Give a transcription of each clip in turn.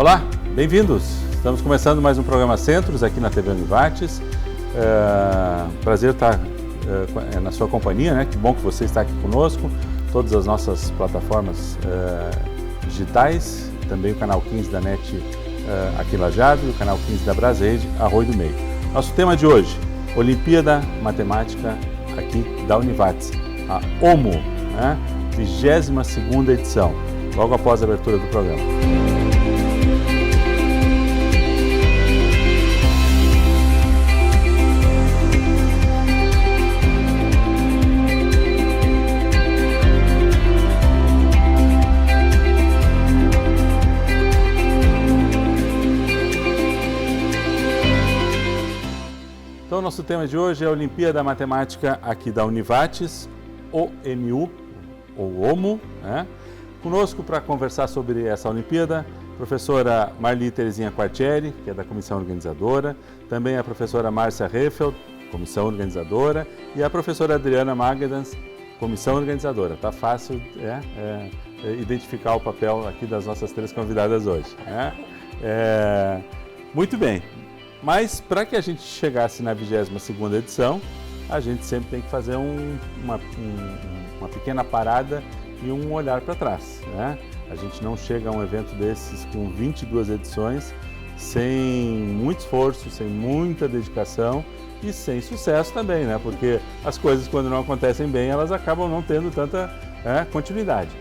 Olá, bem-vindos. Estamos começando mais um programa Centros aqui na TV Univates. Prazer estar na sua companhia, né? Que bom que você está aqui conosco. Todas as nossas plataformas digitais, também o canal 15 da NET aqui em Lajeado e o canal 15 da Brasrede, Arroio do Meio. Nosso tema de hoje, Olimpíada Matemática aqui da Univates, a OMO, né? 22ª edição, logo após a abertura do programa. Então, nosso tema de hoje é a Olimpíada Matemática aqui da Univates, OMU, ou OMO, né? Conosco para conversar sobre essa Olimpíada, a professora Marli Terezinha Quartieri, que é da comissão organizadora, também a professora Márcia Rehfeld, comissão organizadora, e a professora Adriana Magadans, comissão organizadora. Tá fácil identificar o papel aqui das nossas três convidadas hoje, né? Muito bem. Mas para que a gente chegasse na 22ª edição, a gente sempre tem que fazer uma pequena parada e um olhar para trás, né? A gente não chega a um evento desses com 22 edições sem muito esforço, sem muita dedicação e sem sucesso também, né? Porque as coisas, quando não acontecem bem, elas acabam não tendo tanta continuidade.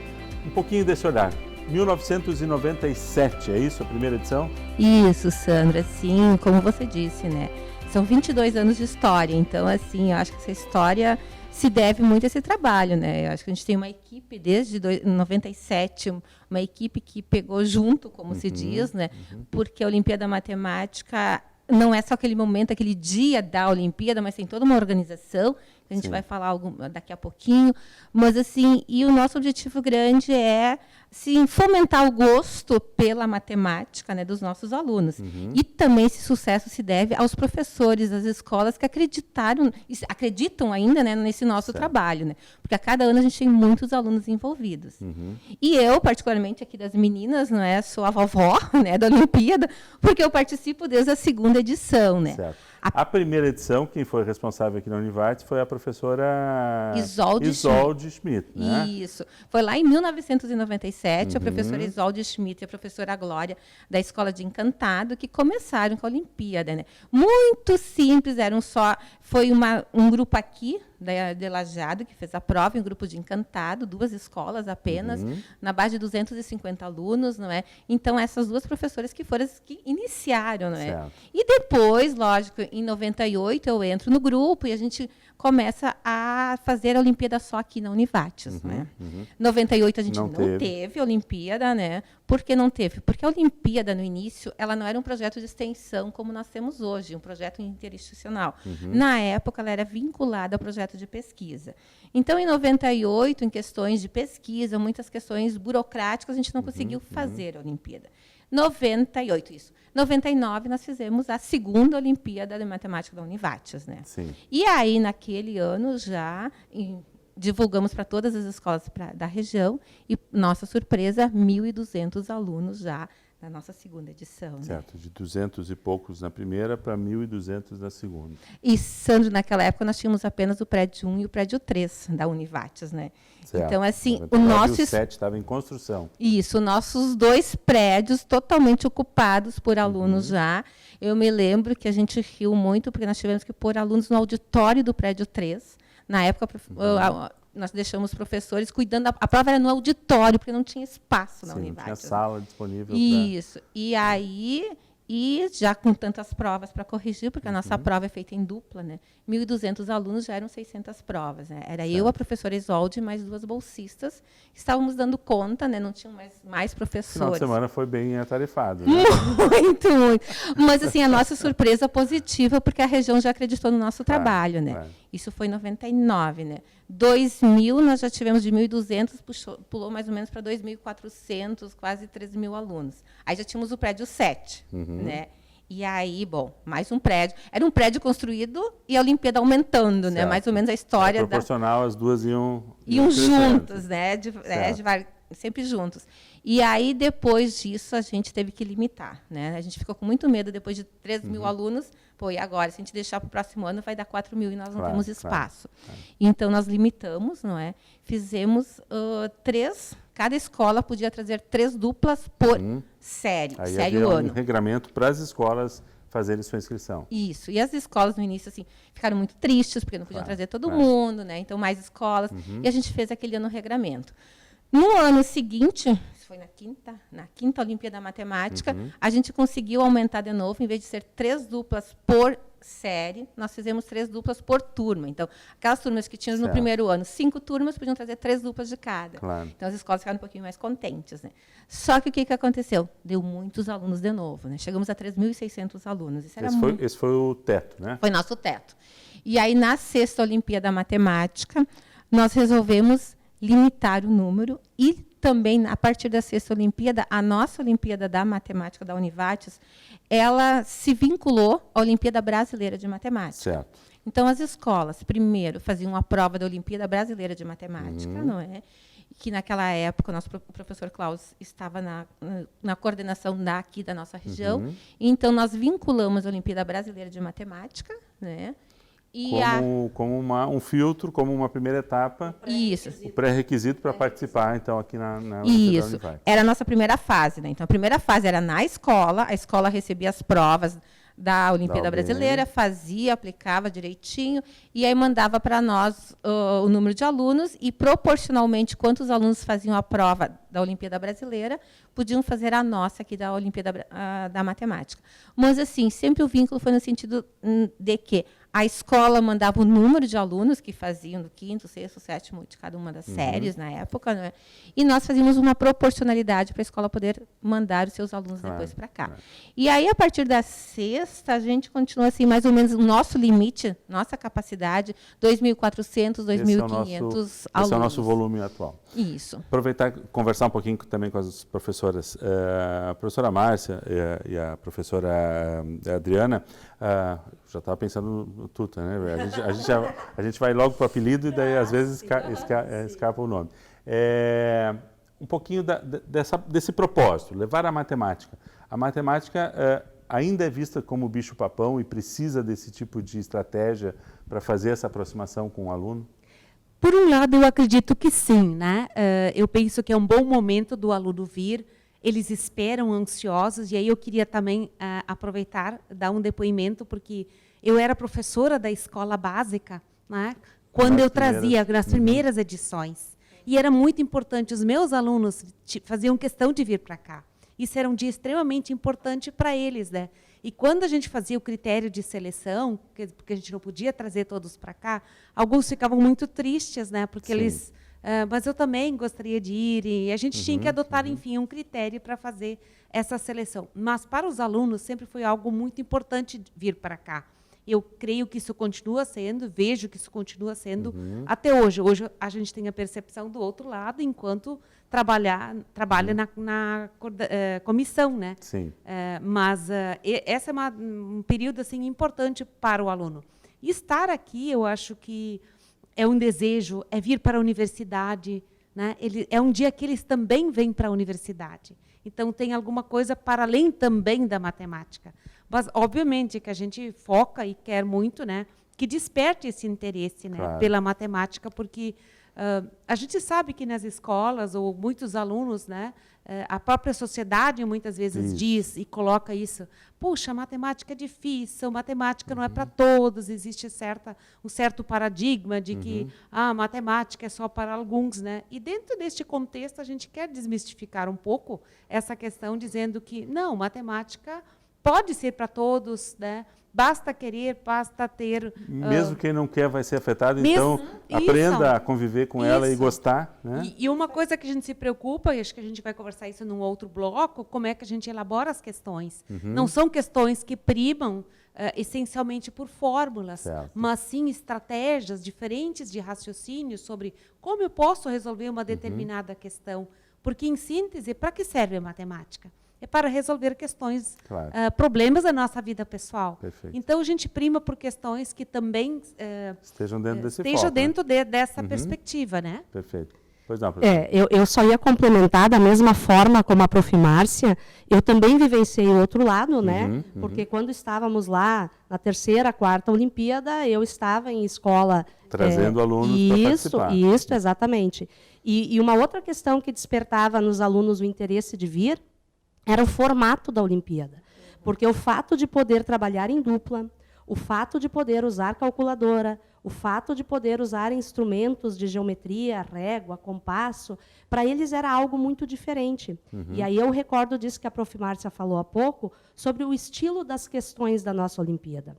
Um pouquinho desse olhar. 1997, é isso a primeira edição? Isso, Sandra, sim, como você disse, né? São 22 anos de história, então, assim, eu acho que essa história se deve muito a esse trabalho, né? Eu acho que a gente tem uma equipe desde 97, uma equipe que pegou junto, como se diz, né? Porque a Olimpíada Matemática não é só aquele momento, aquele dia da Olimpíada, mas tem toda uma organização, que a gente vai falar daqui a pouquinho. Mas, assim, e o nosso objetivo grande é fomentar o gosto pela matemática, né, dos nossos alunos. E também esse sucesso se deve aos professores das escolas que acreditam ainda, né, nesse nosso trabalho, né? Porque a cada ano a gente tem muitos alunos envolvidos. E eu, particularmente aqui das meninas, não é, sou a vovó, né, da Olimpíada, porque eu participo desde a 2ª edição, né? Certo. A primeira edição, quem foi responsável aqui na Univates foi a professora Isolde Schmidt, né? Isso. Foi lá em 1997, a professora Isolde Schmidt e a professora Glória, da Escola de Encantado, que começaram com a Olimpíada, né? Muito simples, foi um grupo aqui, de Lajeado, que fez a prova, em um grupo de Encantado, 2 escolas apenas, na base de 250 alunos, não é? Então, essas 2 professoras que foram as que iniciaram, não é? Certo. E depois, lógico, em 98, eu entro no grupo e a gente começa a fazer a Olimpíada só aqui na Univates, né? 98 a gente não teve Olimpíada, né? Por que não teve? Porque a Olimpíada, no início, ela não era um projeto de extensão como nós temos hoje, um projeto interinstitucional. Na época, ela era vinculada ao projeto de pesquisa. Então, em 98, em questões de pesquisa, muitas questões burocráticas, a gente não conseguiu fazer a Olimpíada. 99, nós fizemos a 2ª Olimpíada de Matemática da Univates, né? Sim. E aí, naquele ano, já divulgamos para todas as escolas da região e, nossa surpresa, 1.200 alunos já na nossa 2ª edição. Certo, né? De 200 e poucos na primeira para 1.200 na segunda. E, Sandro, naquela época nós tínhamos apenas o prédio 1 e o prédio 3 da Univates, né? Certo. Então, assim, o nosso... prédio 7 estava em construção. Isso, nossos 2 prédios totalmente ocupados por alunos já. Eu me lembro que a gente riu muito, porque nós tivemos que pôr alunos no auditório do prédio 3. Na época, nós deixamos professores cuidando. A prova era no auditório, porque não tinha espaço na Univates. Não tinha sala disponível. Isso. E aí, já com tantas provas para corrigir, porque a nossa prova é feita em dupla, né? 1.200 alunos, já eram 600 provas, né? Era eu, a professora Isolde, mais 2 bolsistas. Estávamos dando conta, né? Não tinham mais professores. O final de semana foi bem atarefado, né? Muito. Mas, assim, a nossa surpresa positiva, porque a região já acreditou no nosso trabalho, né? Isso foi em 99, né? 2000, nós já tivemos de 1.200, pulou mais ou menos para 2.400, quase 3.000 alunos. Aí já tínhamos o prédio 7, né? E aí, bom, mais um prédio. Era um prédio construído e a Olimpíada aumentando, né? Mais ou menos a história. Proporcional, as duas iam juntas, né? Sempre juntos. E aí, depois disso, a gente teve que limitar, né? A gente ficou com muito medo, depois de 3.000 alunos, e agora, se a gente deixar para o próximo ano, vai dar 4.000 e nós não temos espaço. Então, nós limitamos, não é? Fizemos 3, cada escola podia trazer 3 duplas por série, Aí série havia ano. um regramento para as escolas fazerem sua inscrição. Isso. E as escolas, no início, assim, ficaram muito tristes, porque não podiam trazer todo mundo, né? Então, mais escolas. E a gente fez aquele ano o regramento. No ano seguinte, isso foi na quinta Olimpíada Matemática, a gente conseguiu aumentar de novo, em vez de ser 3 duplas por série, nós fizemos 3 duplas por turma. Então, aquelas turmas que tinham no primeiro ano 5 turmas, podiam trazer 3 duplas de cada. Claro. Então, as escolas ficaram um pouquinho mais contentes, né? Só que o que aconteceu? Deu muitos alunos de novo, né? Chegamos a 3.600 alunos. Isso era Esse foi o teto, né? Foi nosso teto. E aí, na sexta Olimpíada Matemática, nós resolvemos limitar o número e também, a partir da sexta Olimpíada, a nossa Olimpíada da Matemática da Univates, ela se vinculou à Olimpíada Brasileira de Matemática. Certo. Então, as escolas, primeiro, faziam a prova da Olimpíada Brasileira de Matemática, não é? Que, naquela época, o nosso professor Klaus estava na coordenação daqui da nossa região. Então, nós vinculamos a Olimpíada Brasileira de Matemática, né? E como um filtro, como uma primeira etapa, Isso. o pré-requisito para participar, então, aqui na Olimpíada Isso. Univates. Era a nossa primeira fase, né? Então, a primeira fase era na escola, a escola recebia as provas da Olimpíada Brasileira, fazia, aplicava direitinho, e aí mandava para nós o número de alunos, e proporcionalmente, quantos alunos faziam a prova da Olimpíada Brasileira, podiam fazer a nossa aqui da Olimpíada da Matemática. Mas, assim, sempre o vínculo foi no sentido de que a escola mandava o número de alunos que faziam do 5º, 6º, 7º de cada uma das séries na época, né? E nós fazíamos uma proporcionalidade para a escola poder mandar os seus alunos depois para cá. E aí, a partir da sexta, a gente continua assim, mais ou menos o nosso limite, nossa capacidade, 2.400, 2.500 alunos. Esse é o nosso volume atual. Isso. Aproveitar e conversar um pouquinho também com as professoras. A professora Márcia e a professora Adriana, já estava pensando no Tuta, né? A gente vai logo para o apelido e daí, às vezes, escapa o nome. Um pouquinho desse propósito, levar a matemática. A matemática ainda é vista como bicho-papão e precisa desse tipo de estratégia para fazer essa aproximação com o aluno? Por um lado, eu acredito que sim, né? Eu penso que é um bom momento do aluno vir, eles esperam ansiosos, e aí eu queria também aproveitar, dar um depoimento, porque eu era professora da escola básica, né? Quando eu trazia nas primeiras edições. E era muito importante, os meus alunos faziam questão de vir para cá. Isso era um dia extremamente importante para eles, né? E quando a gente fazia o critério de seleção, porque a gente não podia trazer todos para cá, alguns ficavam muito tristes, né? Porque eles... mas eu também gostaria de ir, e a gente tinha que adotar, enfim, um critério para fazer essa seleção. Mas para os alunos sempre foi algo muito importante vir para cá. Eu creio que isso continua sendo, vejo que isso continua sendo até hoje. Hoje a gente tem a percepção do outro lado, enquanto trabalha na comissão, né? Sim. Mas esse é um período assim importante para o aluno. E estar aqui, eu acho que é um desejo, é vir para a universidade, né? É um dia que eles também vêm para a universidade. Então, tem alguma coisa para além também da matemática. Mas, obviamente, que a gente foca e quer muito, né, que desperte esse interesse, né, pela matemática, porque a gente sabe que nas escolas, ou muitos alunos, né, a própria sociedade muitas vezes diz e coloca isso. Puxa, a matemática é difícil, matemática não é para todos, existe um certo paradigma de que a matemática é só para alguns, né? E dentro deste contexto a gente quer desmistificar um pouco essa questão, dizendo que não, matemática pode ser para todos, né? Basta querer, basta ter... Mesmo quem não quer vai ser afetado, então aprenda a conviver com ela e gostar. Né? E uma coisa que a gente se preocupa, e acho que a gente vai conversar isso num outro bloco, como é que a gente elabora as questões. Não são questões que primam essencialmente por fórmulas, mas sim estratégias diferentes de raciocínio sobre como eu posso resolver uma determinada questão. Porque, em síntese, para que serve a matemática? É para resolver questões, problemas da nossa vida pessoal. Perfeito. Então, a gente prima por questões que também estejam dentro desse dessa perspectiva, né? Perfeito. Pois não, professora. Eu só ia complementar da mesma forma como a Prof. Márcia, eu também vivenciei o outro lado, né? Porque quando estávamos lá na 3ª, 4ª Olimpíada, eu estava em escola... Trazendo alunos para participar. Isso, exatamente. E uma outra questão que despertava nos alunos o interesse de vir era o formato da Olimpíada. Porque o fato de poder trabalhar em dupla, o fato de poder usar calculadora, o fato de poder usar instrumentos de geometria, régua, compasso, para eles era algo muito diferente. E aí eu recordo disso que a Prof. Márcia falou há pouco, sobre o estilo das questões da nossa Olimpíada.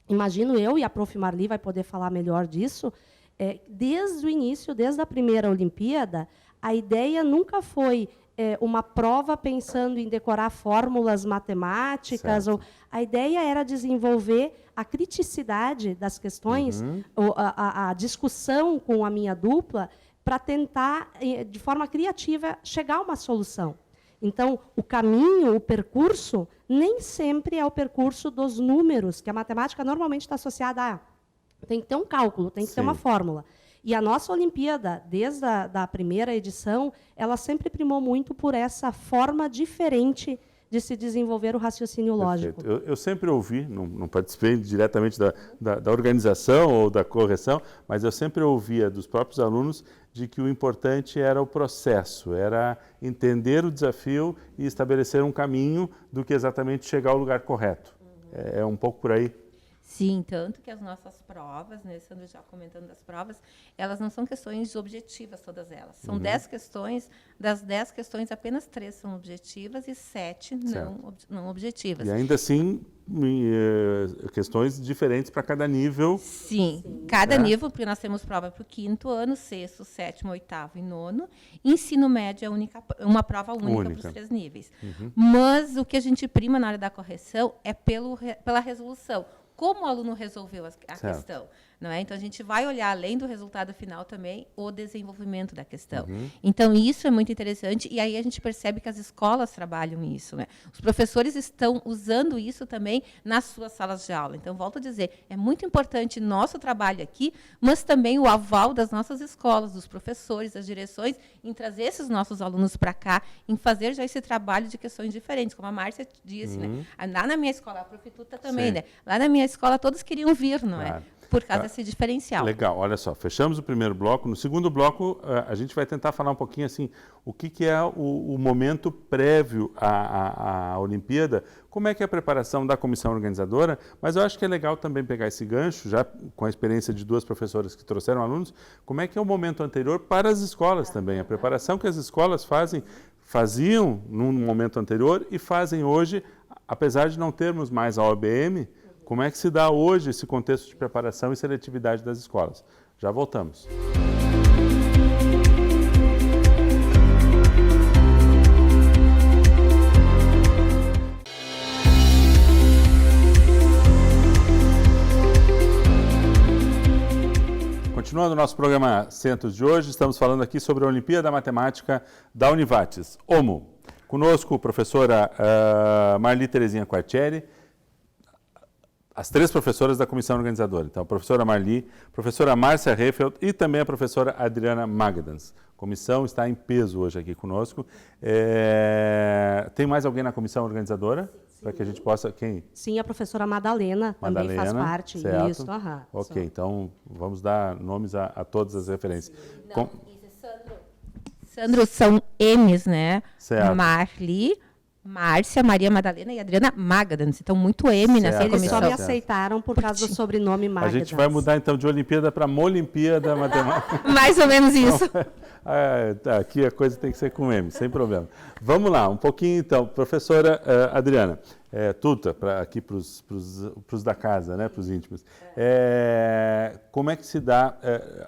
Imagino eu, e a Prof. Marli vai poder falar melhor disso, desde o início, desde a primeira Olimpíada, a ideia nunca foi uma prova pensando em decorar fórmulas matemáticas. A ideia era desenvolver a criticidade das questões, a discussão com a minha dupla, para tentar, de forma criativa, chegar a uma solução. Então, o caminho, o percurso, nem sempre é o percurso dos números, que a matemática normalmente está associada a... Tem que ter um cálculo, tem que ter uma fórmula. E a nossa Olimpíada, desde a primeira edição, ela sempre primou muito por essa forma diferente de se desenvolver o raciocínio lógico. Eu sempre ouvi, não participei diretamente da organização ou da correção, mas eu sempre ouvia dos próprios alunos de que o importante era o processo, era entender o desafio e estabelecer um caminho do que exatamente chegar ao lugar correto. É um pouco por aí. Sim, tanto que as nossas provas, né, Sandro já comentando das provas, elas não são questões objetivas, todas elas. São 10 questões, das 10 questões, apenas 3 são objetivas e 7 não objetivas. E ainda assim, questões diferentes para cada nível. Sim, cada nível, porque nós temos prova para o 5º ano, 6º, 7º, 8º e 9º. Ensino médio é uma prova única para os 3 níveis. Mas o que a gente prima na hora da correção é pela resolução. Como o aluno resolveu a questão. Não é? Então, a gente vai olhar, além do resultado final também, o desenvolvimento da questão. Então, isso é muito interessante, e aí a gente percebe que as escolas trabalham isso. Né? Os professores estão usando isso também nas suas salas de aula. Então, volto a dizer, é muito importante nosso trabalho aqui, mas também o aval das nossas escolas, dos professores, das direções, em trazer esses nossos alunos para cá, em fazer já esse trabalho de questões diferentes, como a Márcia disse. Né? Lá na minha escola, a Profituta também, né? Lá na minha escola, todos queriam vir, não é? Por causa desse diferencial. Legal, olha só, fechamos o primeiro bloco. No segundo bloco, a gente vai tentar falar um pouquinho assim, o que é o momento prévio à Olimpíada, como é que é a preparação da comissão organizadora, mas eu acho que é legal também pegar esse gancho, já com a experiência de 2 professoras que trouxeram alunos, como é que é o momento anterior para as escolas também, a preparação que as escolas faziam num momento anterior e fazem hoje, apesar de não termos mais a OBM. Como é que se dá hoje esse contexto de preparação e seletividade das escolas? Já voltamos. Continuando o nosso programa Centros de hoje, estamos falando aqui sobre a Olimpíada Matemática da Univates, OMO. Conosco, a professora Marli Terezinha Quartieri, as 3 professoras da comissão organizadora. Então, a professora Marli, a professora Márcia Rehfeld e também a professora Adriana Magadans. A comissão está em peso hoje aqui conosco. Tem mais alguém na comissão organizadora? Para que a gente possa... Quem? Sim, a professora Madalena também faz parte. Certo. Isso, Ok, então vamos dar nomes a todas as referências. Não, Sandro, são M's, né? Certo. Marli, Márcia, Maria Madalena e Adriana Magadans. Então, muito M nessa Eles só me aceitaram por causa do sobrenome Magadans. A gente vai mudar, então, de Olimpíada para Molimpíada Matemática. Mais ou menos isso. Aqui a coisa tem que ser com M, sem problema. Vamos lá, um pouquinho, então. Professora Adriana, Tuta, aqui para os da casa, né, para os íntimos. Como é que se dá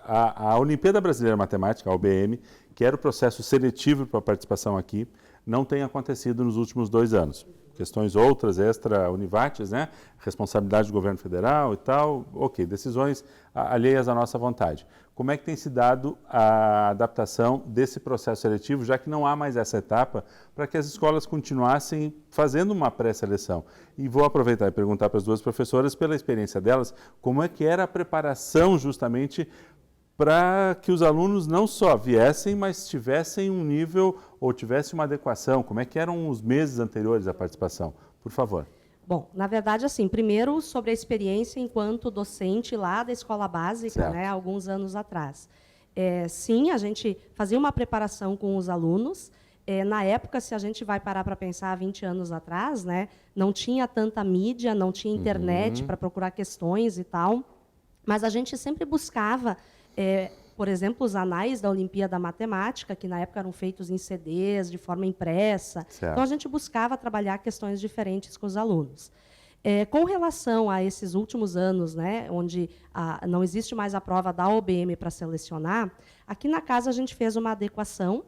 a Olimpíada Brasileira de Matemática, a OBM, que era o processo seletivo para a participação aqui, não tem acontecido nos últimos 2 anos. Questões outras, extra-Univates, né? Responsabilidade do governo federal e tal, ok, decisões alheias à nossa vontade. Como é que tem se dado a adaptação desse processo seletivo, já que não há mais essa etapa, para que as escolas continuassem fazendo uma pré-seleção? E vou aproveitar e perguntar para as 2 professoras, pela experiência delas, como é que era a preparação justamente para que os alunos não só viessem, mas tivessem um nível ou tivessem uma adequação? Como é que eram os meses anteriores à participação? Por favor. Bom, na verdade, assim, primeiro sobre a experiência enquanto docente lá da escola básica, né, alguns anos atrás. Sim, a gente fazia uma preparação com os alunos. Na época, se a gente vai parar para pensar 20 anos atrás, né, não tinha tanta mídia, não tinha internet para procurar questões e tal, mas a gente sempre buscava, por exemplo, os anais da Olimpíada Matemática, que na época eram feitos em CDs, de forma impressa. Certo. Então, a gente buscava trabalhar questões diferentes com os alunos. Com relação a esses últimos anos, né, onde não existe mais a prova da OBM para selecionar, aqui na casa a gente fez uma adequação.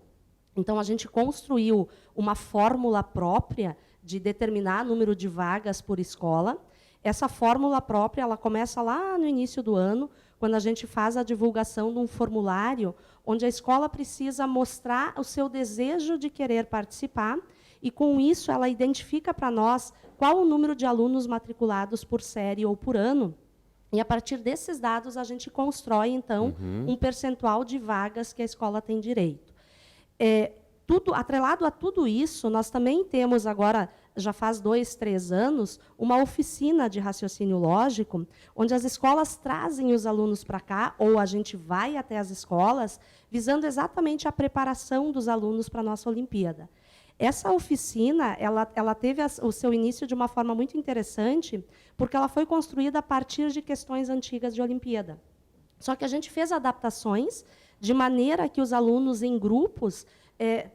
Então, a gente construiu uma fórmula própria de determinar número de vagas por escola. Essa fórmula própria ela começa lá no início do ano, quando a gente faz a divulgação de um formulário, onde a escola precisa mostrar o seu desejo de querer participar, e, com isso, ela identifica para nós qual o número de alunos matriculados por série ou por ano. E, a partir desses dados, a gente constrói, então, um percentual de vagas que a escola tem direito. Atrelado a tudo isso, nós também temos agora, já faz 2, 3 anos, uma oficina de raciocínio lógico, onde as escolas trazem os alunos para cá, ou a gente vai até as escolas, visando exatamente a preparação dos alunos para a nossa Olimpíada. Essa oficina ela teve o seu início de uma forma muito interessante, porque ela foi construída a partir de questões antigas de Olimpíada. Só que a gente fez adaptações de maneira que os alunos, em grupos,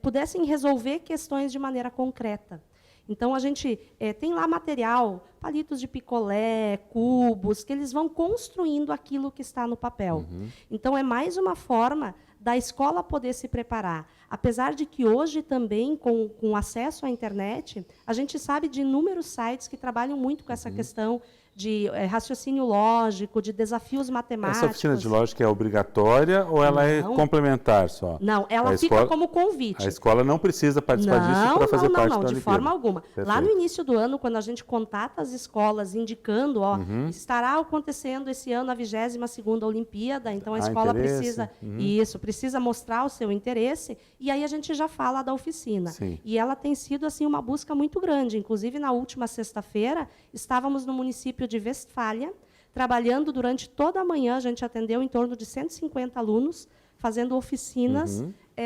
pudessem resolver questões de maneira concreta. Então, a gente tem lá material, palitos de picolé, cubos, que eles vão construindo aquilo que está no papel. Então, é mais uma forma da escola poder se preparar. Apesar de que hoje também, com acesso à internet, a gente sabe de inúmeros sites que trabalham muito com essa questão de raciocínio lógico, de desafios matemáticos. Essa oficina de lógica é obrigatória ou ela é complementar só? Não, ela fica como convite. A escola não precisa participar disso para fazer parte da Olimpíada? Não, de forma alguma. Perfeito. Lá no início do ano, quando a gente contata as escolas indicando, estará acontecendo esse ano a 22ª Olimpíada, então a escola precisa mostrar o seu interesse, e aí a gente já fala da oficina. Sim. E ela tem sido assim uma busca muito grande. Inclusive, na última sexta-feira, estávamos no município de Westfália, trabalhando durante toda a manhã. A gente atendeu em torno de 150 alunos, fazendo oficinas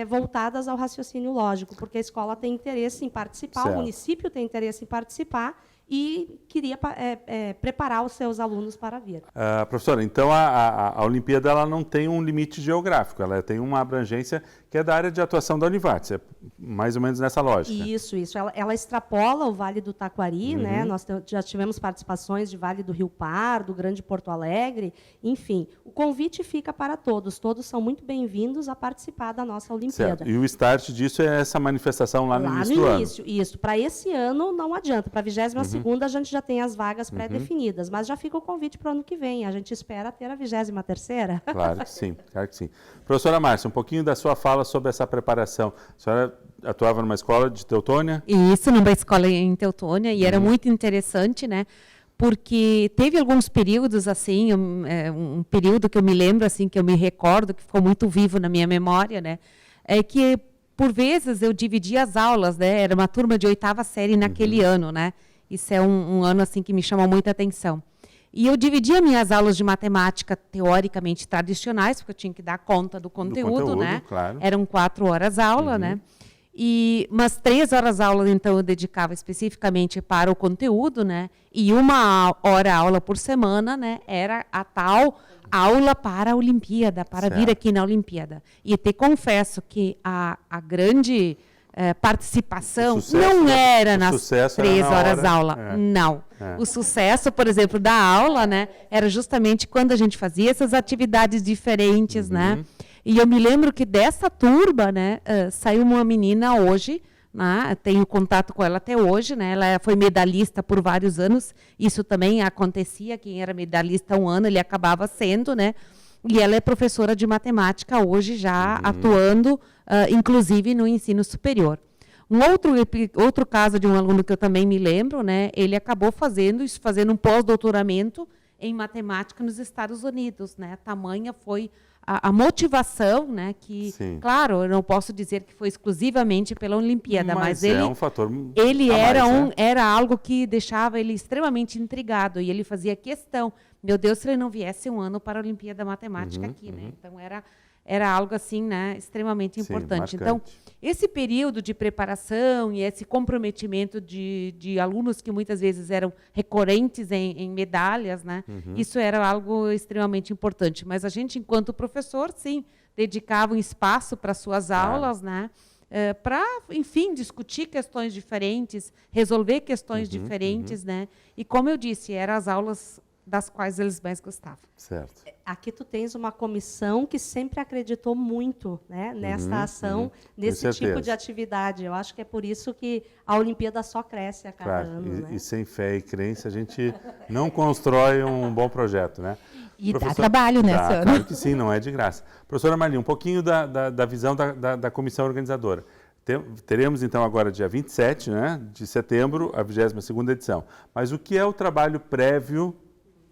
voltadas ao raciocínio lógico, porque a escola tem interesse em participar, certo. O município tem interesse em participar e queria preparar os seus alunos para vir. Professora, então a Olimpíada ela não tem um limite geográfico, ela tem uma abrangência que é da área de atuação da Univates, é mais ou menos nessa lógica. Isso. Ela extrapola o Vale do Taquari, né? Nós já tivemos participações de Vale do Rio Pardo, Grande Porto Alegre, enfim. O convite fica para todos são muito bem-vindos a participar da nossa Olimpíada. Certo. E o start disso é essa manifestação lá no início do ano? Isso. Para esse ano não adianta, para a 22ª a gente já tem as vagas pré-definidas, mas já fica o convite para o ano que vem. A gente espera ter a 23ª. Claro que sim. Professora Márcia, um pouquinho da sua fala sobre essa preparação. A senhora atuava numa escola de Teutônia? Isso, numa escola em Teutônia, e era muito interessante, né? Porque teve alguns períodos, assim, um período que eu me lembro, assim, que eu me recordo, que ficou muito vivo na minha memória, né? É que, por vezes, eu dividia as aulas, né? Era uma turma de 8ª série naquele ano, né? Isso é um ano, assim, que me chamou muita atenção. E eu dividia minhas aulas de matemática teoricamente tradicionais, porque eu tinha que dar conta do conteúdo, né? Claro. Eram 4 horas aula, né? Mas 3 horas aula, então, eu dedicava especificamente para o conteúdo, né? E 1 hora aula por semana, né? Era a tal aula para a Olimpíada, para vir aqui na Olimpíada. E te confesso que a grande participação não era nas 3 horas aula. Não. O sucesso, por exemplo, da aula, né, era justamente quando a gente fazia essas atividades diferentes, né? E eu me lembro que dessa turma, né, saiu uma menina hoje, né, tenho contato com ela até hoje, né? Ela foi medalhista por vários anos. Isso também acontecia, quem era medalhista um ano, ele acabava sendo, né? E ela é professora de matemática hoje, já atuando, inclusive, no ensino superior. Um outro caso de um aluno que eu também me lembro, né, ele acabou fazendo um pós-doutoramento em matemática nos Estados Unidos, né? Tamanha foi a motivação, né, que, Sim. claro, eu não posso dizer que foi exclusivamente pela Olimpíada, mas ele, é um fator ele a era, mais, né? era algo que deixava ele extremamente intrigado, e ele fazia questão, meu Deus, se ele não viesse um ano para a Olimpíada Matemática aqui, né? Então, era algo assim, né, extremamente Sim, importante. Então, marcante. esse período de preparação e esse comprometimento de alunos que muitas vezes eram recorrentes em medalhas, né, isso era algo extremamente importante. Mas a gente, enquanto professor, sim, dedicava um espaço para suas aulas, né, para, enfim, discutir questões diferentes, resolver questões diferentes, né. E como eu disse, eram as aulas das quais eles mais gostavam. Certo. Aqui tu tens uma comissão que sempre acreditou muito, né, nesta ação, nesse certeza. tipo de atividade. Eu acho que é por isso que a Olimpíada só cresce a cada Claro. ano. Né? E sem fé e crença a gente não constrói um bom projeto, né? E dá trabalho, né, Dá, Sandra? claro que sim, não é de graça. Professora Marli, um pouquinho da visão da comissão organizadora. Teremos, então, agora, dia 27, né, de setembro, a 22ª edição. Mas o que é o trabalho prévio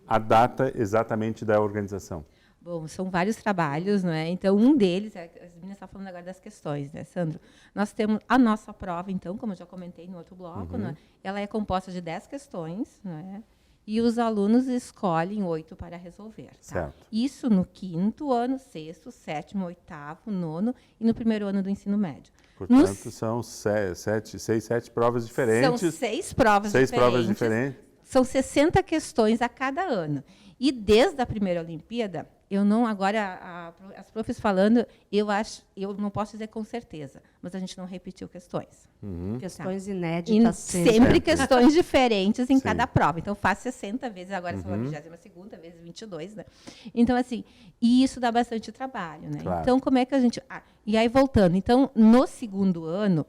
à data exatamente da organização? Bom, são vários trabalhos, não é? Então, um deles, as meninas estão falando agora das questões, né, Sandro? Nós temos a nossa prova, então, como eu já comentei no outro bloco, não é? Ela é composta de 10 questões, não é? E os alunos escolhem 8 para resolver. Tá? Certo. Isso no 5º ano, 6º, 7º, 8º, 9º e no 1º ano do ensino médio. Portanto, são 7 provas diferentes. São 6 provas seis diferentes. provas diferentes. São 60 questões a cada ano. E desde a primeira Olimpíada, eu não, agora as profs falando, eu não posso dizer com certeza, mas a gente não repetiu questões. Questões E inéditas. sempre questões diferentes em Sim. cada prova. Então, faz 60 vezes, agora são a 22ª, vezes 22, né? Então, assim, e isso dá bastante trabalho, né? Claro. Então, como é que a gente... e aí, voltando. Então, no 2º ano,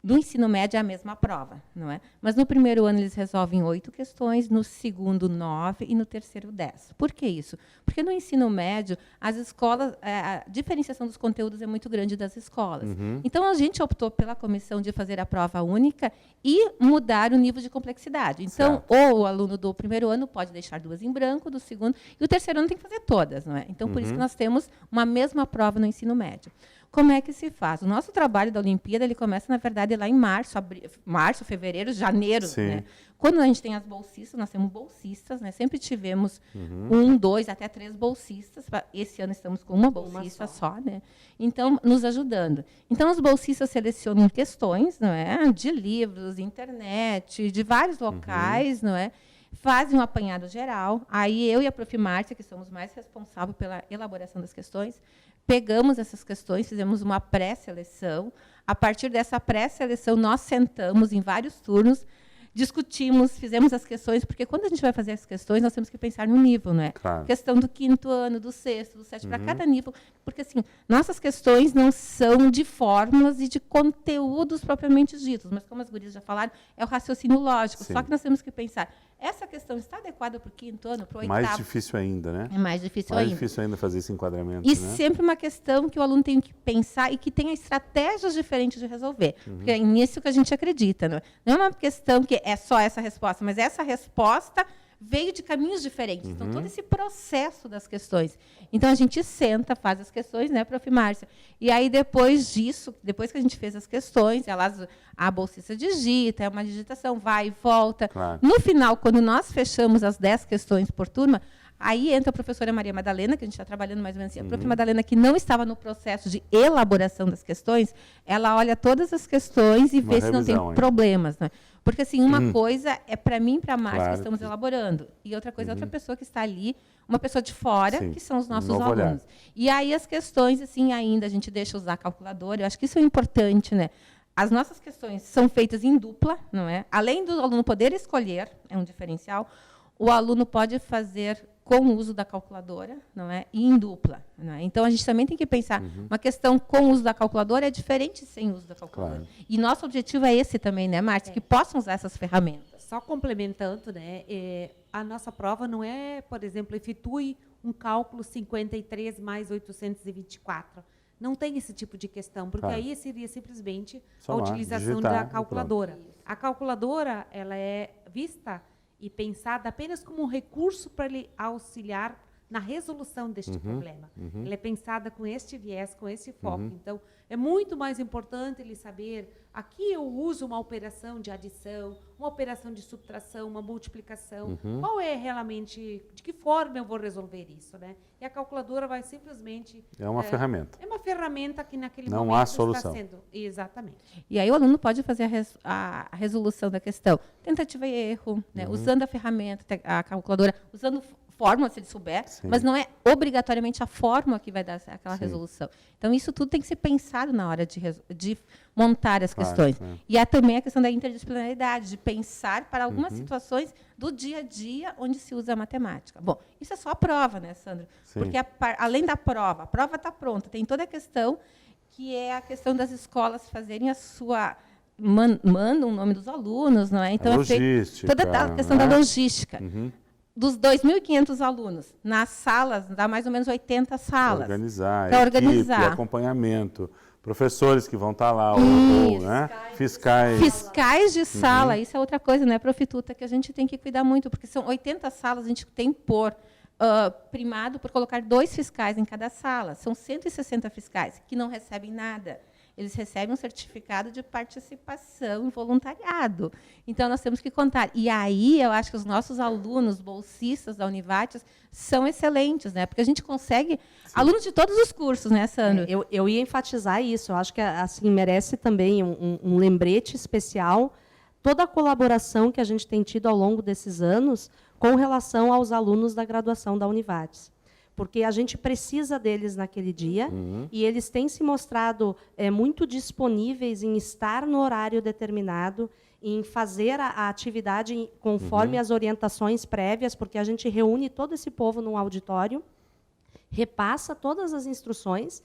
do ensino médio é a mesma prova, não é? Mas no 1º ano eles resolvem 8 questões, no 2º 9 e no 3º 10. Por que isso? Porque no ensino médio as escolas, a diferenciação dos conteúdos é muito grande das escolas. Então a gente optou pela comissão de fazer a prova única e mudar o nível de complexidade. Então, ou o aluno do 1º ano pode deixar 2 em branco, do 2º, e o 3º ano tem que fazer todas, não é? Então por isso que nós temos uma mesma prova no ensino médio. Como é que se faz? O nosso trabalho da Olimpíada, ele começa, na verdade, lá em março, fevereiro, janeiro. Né? Quando a gente tem as bolsistas, nós temos bolsistas, né? Sempre tivemos 1, 2, até 3 bolsistas. Esse ano estamos com uma bolsista só, né? Então, nos ajudando. Então, os bolsistas selecionam questões, não é? De livros, internet, de vários locais, não é? Fazem um apanhado geral. Aí eu e a prof. Márcia, que somos mais responsáveis pela elaboração das questões, pegamos essas questões, fizemos uma pré-seleção. A partir dessa pré-seleção, nós sentamos em vários turnos, discutimos, fizemos as questões, porque quando a gente vai fazer as questões, nós temos que pensar no nível, não é? Claro. Questão do 5º ano, do 6º, do 7º, para cada nível. Porque, assim, nossas questões não são de fórmulas e de conteúdos propriamente ditos, mas, como as gurias já falaram, é o raciocínio lógico. Sim. Só que nós temos que pensar, essa questão está adequada para o 5º ano, para o 8º? Mais difícil ainda, né? É mais difícil Mais ainda. difícil ainda fazer esse enquadramento, E né? sempre uma questão que o aluno tem que pensar e que tenha estratégias diferentes de resolver. Porque é nisso que a gente acredita. Não é uma questão que é só essa resposta, mas essa resposta veio de caminhos diferentes. Então, todo esse processo das questões. Então, a gente senta, faz as questões, né, prof. Márcia? E aí, depois disso, depois que a gente fez as questões, a bolsista digita, é uma digitação, vai e volta. Claro. No final, quando nós fechamos as 10 questões por turma, aí entra a professora Maria Madalena, que a gente está trabalhando mais ou menos assim. A professora Madalena, que não estava no processo de elaboração das questões, ela olha todas as questões e Uma vê se não tem revisão, hein? problemas. Né? Porque, assim, uma coisa é para mim e para a Márcia, Claro. que estamos elaborando. E outra coisa é outra pessoa que está ali, uma pessoa de fora, Sim, que são os nossos novo olhar. alunos. E aí as questões, assim, ainda a gente deixa usar a calculadora. Eu acho que isso é importante, né? As nossas questões são feitas em dupla, não é? Além do aluno poder escolher, é um diferencial, o aluno pode fazer com o uso da calculadora, não é? E em dupla. Não é? Então, a gente também tem que pensar, uma questão com o uso da calculadora é diferente sem o uso da calculadora. Claro. E nosso objetivo é esse também, né, Márcia? Que possam usar essas ferramentas. Só complementando, né, a nossa prova não é, por exemplo, efetue um cálculo 53 mais 824. Não tem esse tipo de questão, porque Claro. aí seria simplesmente Só a lá, utilização digitar da e calculadora. A calculadora, ela é vista e pensada apenas como um recurso para lhe auxiliar na resolução deste problema. Uhum. Ela é pensada com este viés, com esse foco. Então, é muito mais importante ele saber, aqui eu uso uma operação de adição, uma operação de subtração, uma multiplicação. Qual é realmente, de que forma eu vou resolver isso, né? E a calculadora vai simplesmente... É uma ferramenta. É uma ferramenta que naquele Não momento há solução. está sendo... Exatamente. E aí o aluno pode fazer a resolução da questão, tentativa e erro, né? Usando a ferramenta, a calculadora, usando fórmula, se ele souber, Sim. mas não é obrigatoriamente a fórmula que vai dar aquela Sim. resolução. Então, isso tudo tem que ser pensado na hora de montar as Claro, questões. claro. E há também a questão da interdisciplinaridade, de pensar para algumas situações do dia a dia onde se usa a matemática. Bom, isso é só a prova, né, Sandro? Sim. Porque além da prova, a prova está pronta, tem toda a questão que é a questão das escolas fazerem a sua... mandam o nome dos alunos, não é? Então, logística, toda a questão né? da logística. Uhum. Dos 2.500 alunos, nas salas, dá mais ou menos 80 salas. Organizar, Pra equipe, organizar. acompanhamento, professores que vão estar lá, ou, né? Fiscais. Fiscais de sala, isso é outra coisa, né, Profituta, que a gente tem que cuidar muito, porque são 80 salas, a gente tem por primado por colocar 2 fiscais em cada sala. São 160 fiscais que não recebem nada. Eles recebem um certificado de participação e voluntariado. Então, nós temos que contar. E aí, eu acho que os nossos alunos, bolsistas da Univates, são excelentes, né? Porque a gente consegue... Alunos de todos os cursos, né, Sandro? Eu ia enfatizar isso. Eu acho que assim, merece também um lembrete especial toda a colaboração que a gente tem tido ao longo desses anos com relação aos alunos da graduação da Univates. Porque a gente precisa deles naquele dia e eles têm se mostrado muito disponíveis em estar no horário determinado, em fazer a atividade conforme as orientações prévias, porque a gente reúne todo esse povo num auditório, repassa todas as instruções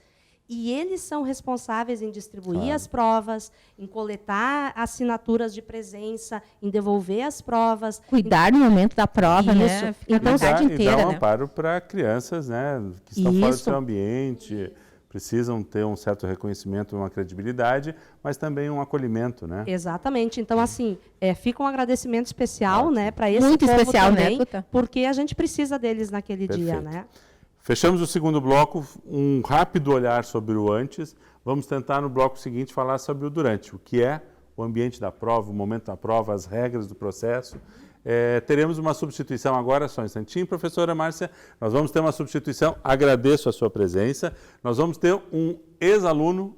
e eles são responsáveis em distribuir as provas, em coletar assinaturas de presença, em devolver as provas. Cuidar no momento da prova, Isso. né? Ficar Então, a tarde E inteira, dar um né? amparo para crianças, né, que estão fora do Isso. seu ambiente, precisam ter um certo reconhecimento, uma credibilidade, mas também um acolhimento, né? Exatamente. Então, assim, fica um agradecimento especial, Ótimo. né, para esse Muito povo especial, né, também, Tuta? porque a gente precisa deles naquele dia, Perfeito. né? Fechamos o segundo bloco, um rápido olhar sobre o antes. Vamos tentar no bloco seguinte falar sobre o durante, o que é o ambiente da prova, o momento da prova, as regras do processo. Teremos uma substituição agora, só um instantinho, professora Márcia. Nós vamos ter uma substituição, agradeço a sua presença. Nós vamos ter um ex-aluno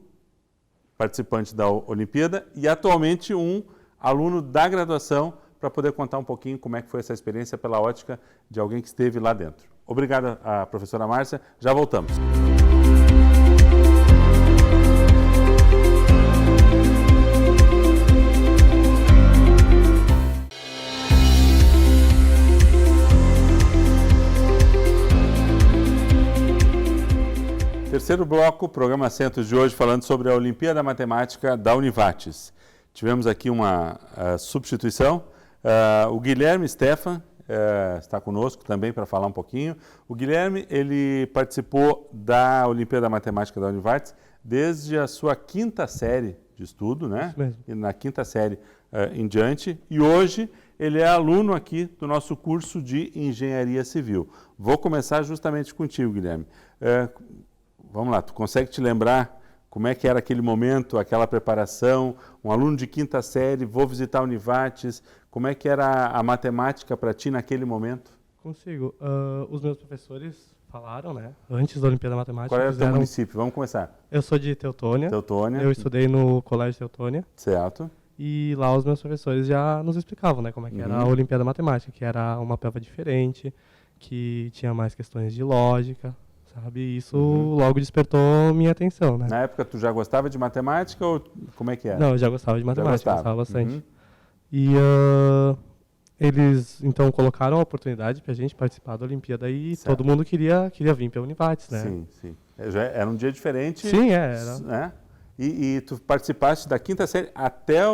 participante da Olimpíada e atualmente um aluno da graduação para poder contar um pouquinho como é que foi essa experiência pela ótica de alguém que esteve lá dentro. Obrigado, a professora Márcia. Já voltamos. Terceiro bloco, programa Centros de hoje, falando sobre a Olimpíada Matemática da Univates. Tivemos aqui uma substituição. O Guilherme Stefan está conosco também para falar um pouquinho. O Guilherme, ele participou da Olimpíada Matemática da Univates desde a sua 5ª série de estudo, né? Isso mesmo. E na 5ª série em diante. E hoje ele é aluno aqui do nosso curso de Engenharia Civil. Vou começar justamente contigo, Guilherme. Vamos lá, tu consegue te lembrar como é que era aquele momento, aquela preparação? Um aluno de 5ª série, vou visitar a Univates. Como é que era a matemática para ti naquele momento? Consigo. Os meus professores falaram, né? Antes da Olimpíada Matemática. Qual era o teu município? Vamos começar. Eu sou de Teutônia. Teutônia. Eu estudei no Colégio Teutônia. Certo. E lá os meus professores já nos explicavam, né? Como é que era a Olimpíada Matemática. Que era uma prova diferente, que tinha mais questões de lógica, sabe? E isso logo despertou minha atenção, né? Na época tu já gostava de matemática ou como é que era? Não, eu já gostava de matemática, gostava. gostava bastante. E eles, então, colocaram a oportunidade para a gente participar da Olimpíada e Certo. todo mundo queria vir para a Univates, né? Sim, sim. Já era um dia diferente. Sim, era. Né? E tu participaste da 5ª série até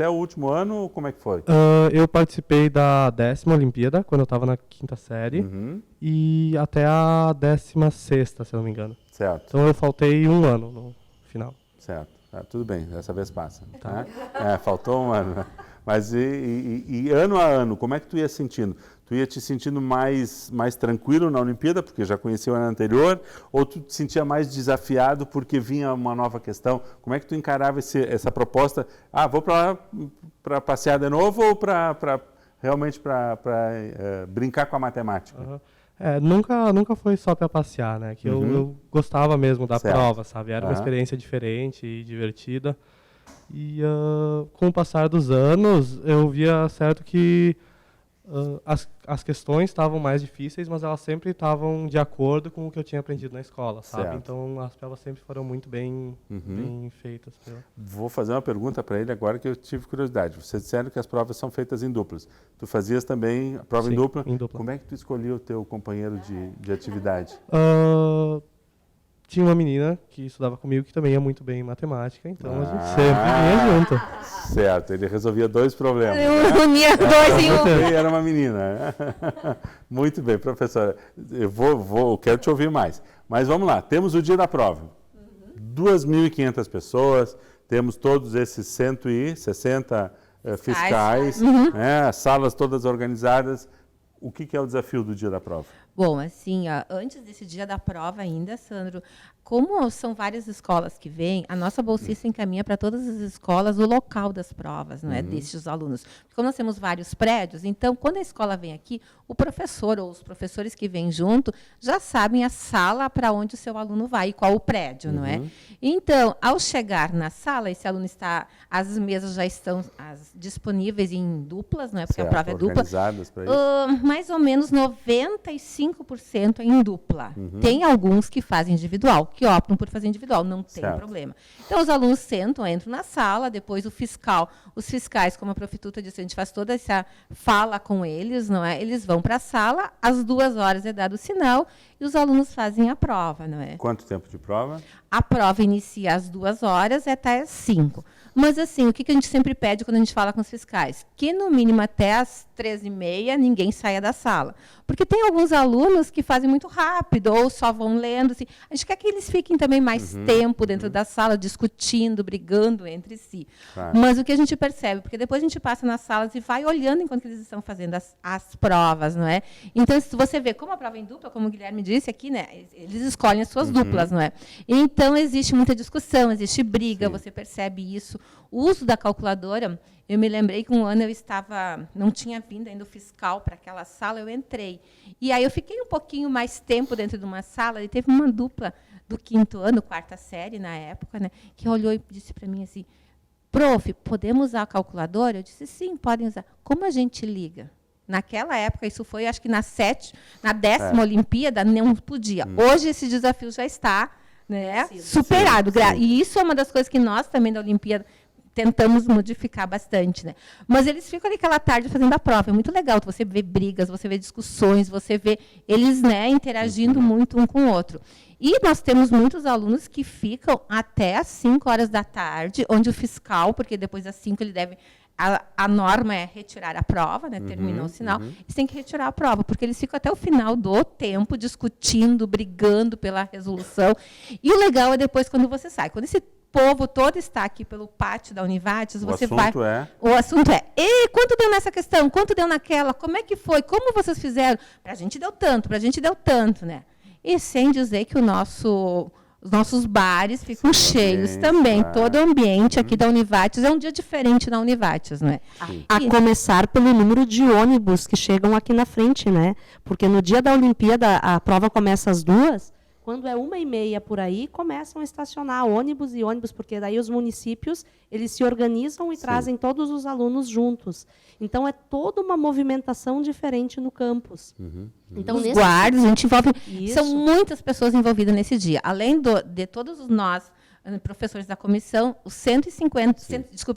o último ano, ou como é que foi? Eu participei da 10ª Olimpíada, quando eu estava na 5ª série, e até a 16ª, se eu não me engano. Certo, Então eu faltei um ano no final. certo. Tudo bem, dessa vez passa. Tá. Faltou um ano. Mas e ano a ano, como é que tu ia sentindo? Tu ia te sentindo mais tranquilo na Olimpíada, porque já conhecia o ano anterior, ou tu te sentia mais desafiado porque vinha uma nova questão? Como é que tu encarava essa proposta? Vou para passear de novo ou realmente para brincar com a matemática? Uhum. Nunca foi só para passear, né? Que eu gostava mesmo da prova, sabe? Era uma experiência diferente e divertida. E com o passar dos anos, eu via certo que as questões estavam mais difíceis, mas elas sempre estavam de acordo com o que eu tinha aprendido na escola, sabe? Certo. Então, as provas sempre foram muito bem feitas. Vou fazer uma pergunta para ele agora que eu tive curiosidade. Vocês disseram que as provas são feitas em duplas. Tu fazias também a prova Sim, em dupla? em dupla. Como é que tu escolhia o teu companheiro de atividade? Tinha uma menina que estudava comigo que também ia muito bem em matemática, então a gente sempre vinha junto. Certo, ele resolvia 2 problemas. Eu unia 2 em 1. E era uma menina. Muito bem, professora. Eu quero te ouvir mais. Mas vamos lá, temos o dia da prova. 2.500 pessoas, temos todos esses 160 fiscais, né, salas todas organizadas. O que é o desafio do dia da prova? Bom, assim, antes desse dia da prova ainda, Sandro, como são várias escolas que vêm, a nossa bolsista encaminha para todas as escolas o local das provas, não é, destes alunos. Porque como nós temos vários prédios, então, quando a escola vem aqui, o professor ou os professores que vêm junto já sabem a sala para onde o seu aluno vai e qual o prédio, não é? Então, ao chegar na sala, esse aluno as mesas já estão disponíveis em duplas, não é? Porque a prova é dupla. Organizadas para isso? Mais ou menos 95% é em dupla. Tem alguns que fazem individual, que optam por fazer individual, não tem problema. Então, os alunos sentam, entram na sala, depois os fiscais, como a prostituta disse, a gente faz toda essa fala com eles, não é? Eles vão para a sala, às 2 horas é dado o sinal e os alunos fazem a prova, não é? Quanto tempo de prova? A prova inicia às 2 horas e até às 5. Mas, assim, o que a gente sempre pede quando a gente fala com os fiscais? Que, no mínimo, até às 13h30, ninguém saia da sala. Porque tem alguns alunos que fazem muito rápido ou só vão lendo. Assim. A gente quer que eles fiquem também mais tempo dentro da sala, discutindo, brigando entre si. Claro. Mas o que a gente percebe, porque depois a gente passa nas salas e vai olhando enquanto eles estão fazendo as provas, não é? Então, se você vê, como a prova é em dupla, como o Guilherme disse aqui, né, eles escolhem as suas duplas, não é? Então, existe muita discussão, existe briga, você percebe isso. O uso da calculadora, eu me lembrei que um ano eu não tinha vindo ainda o fiscal para aquela sala, eu entrei. E aí eu fiquei um pouquinho mais tempo dentro de uma sala, e teve uma dupla do 5º ano, 4ª série na época, né, que olhou e disse para mim assim, prof, podemos usar a calculadora? Eu disse, sim, podem usar. Como a gente liga? Naquela época, isso foi, acho que na 10ª Olimpíada, não podia. Hoje esse desafio já está, né, superado. E isso é uma das coisas que nós também da Olimpíada tentamos modificar bastante, né? Mas eles ficam ali aquela tarde fazendo a prova. É muito legal. Você vê brigas, você vê discussões, você vê eles, né, interagindo muito um com o outro. E nós temos muitos alunos que ficam até às 5 horas da tarde, onde o fiscal, porque depois das 5 ele deve... A norma é retirar a prova, né? Terminou o sinal. Eles têm que retirar a prova, porque eles ficam até o final do tempo discutindo, brigando pela resolução. E o legal é depois quando você sai. Quando esse povo todo está aqui pelo pátio da Univates, você vai... O assunto é, e quanto deu nessa questão? Quanto deu naquela? Como é que foi? Como vocês fizeram? Para a gente deu tanto, né? E sem dizer que os nossos bares ficam cheios também. Todo o ambiente aqui da Univates é um dia diferente na Univates, não é? A começar pelo número de ônibus que chegam aqui na frente, né? Porque no dia da Olimpíada, a prova começa às 2h, quando é 1h30 por aí, começam a estacionar ônibus, porque daí os municípios, eles se organizam e trazem todos os alunos juntos. Então, é toda uma movimentação diferente no campus. Então, os guardas, a gente envolve... São muitas pessoas envolvidas nesse dia. Além de todos nós, professores da comissão, os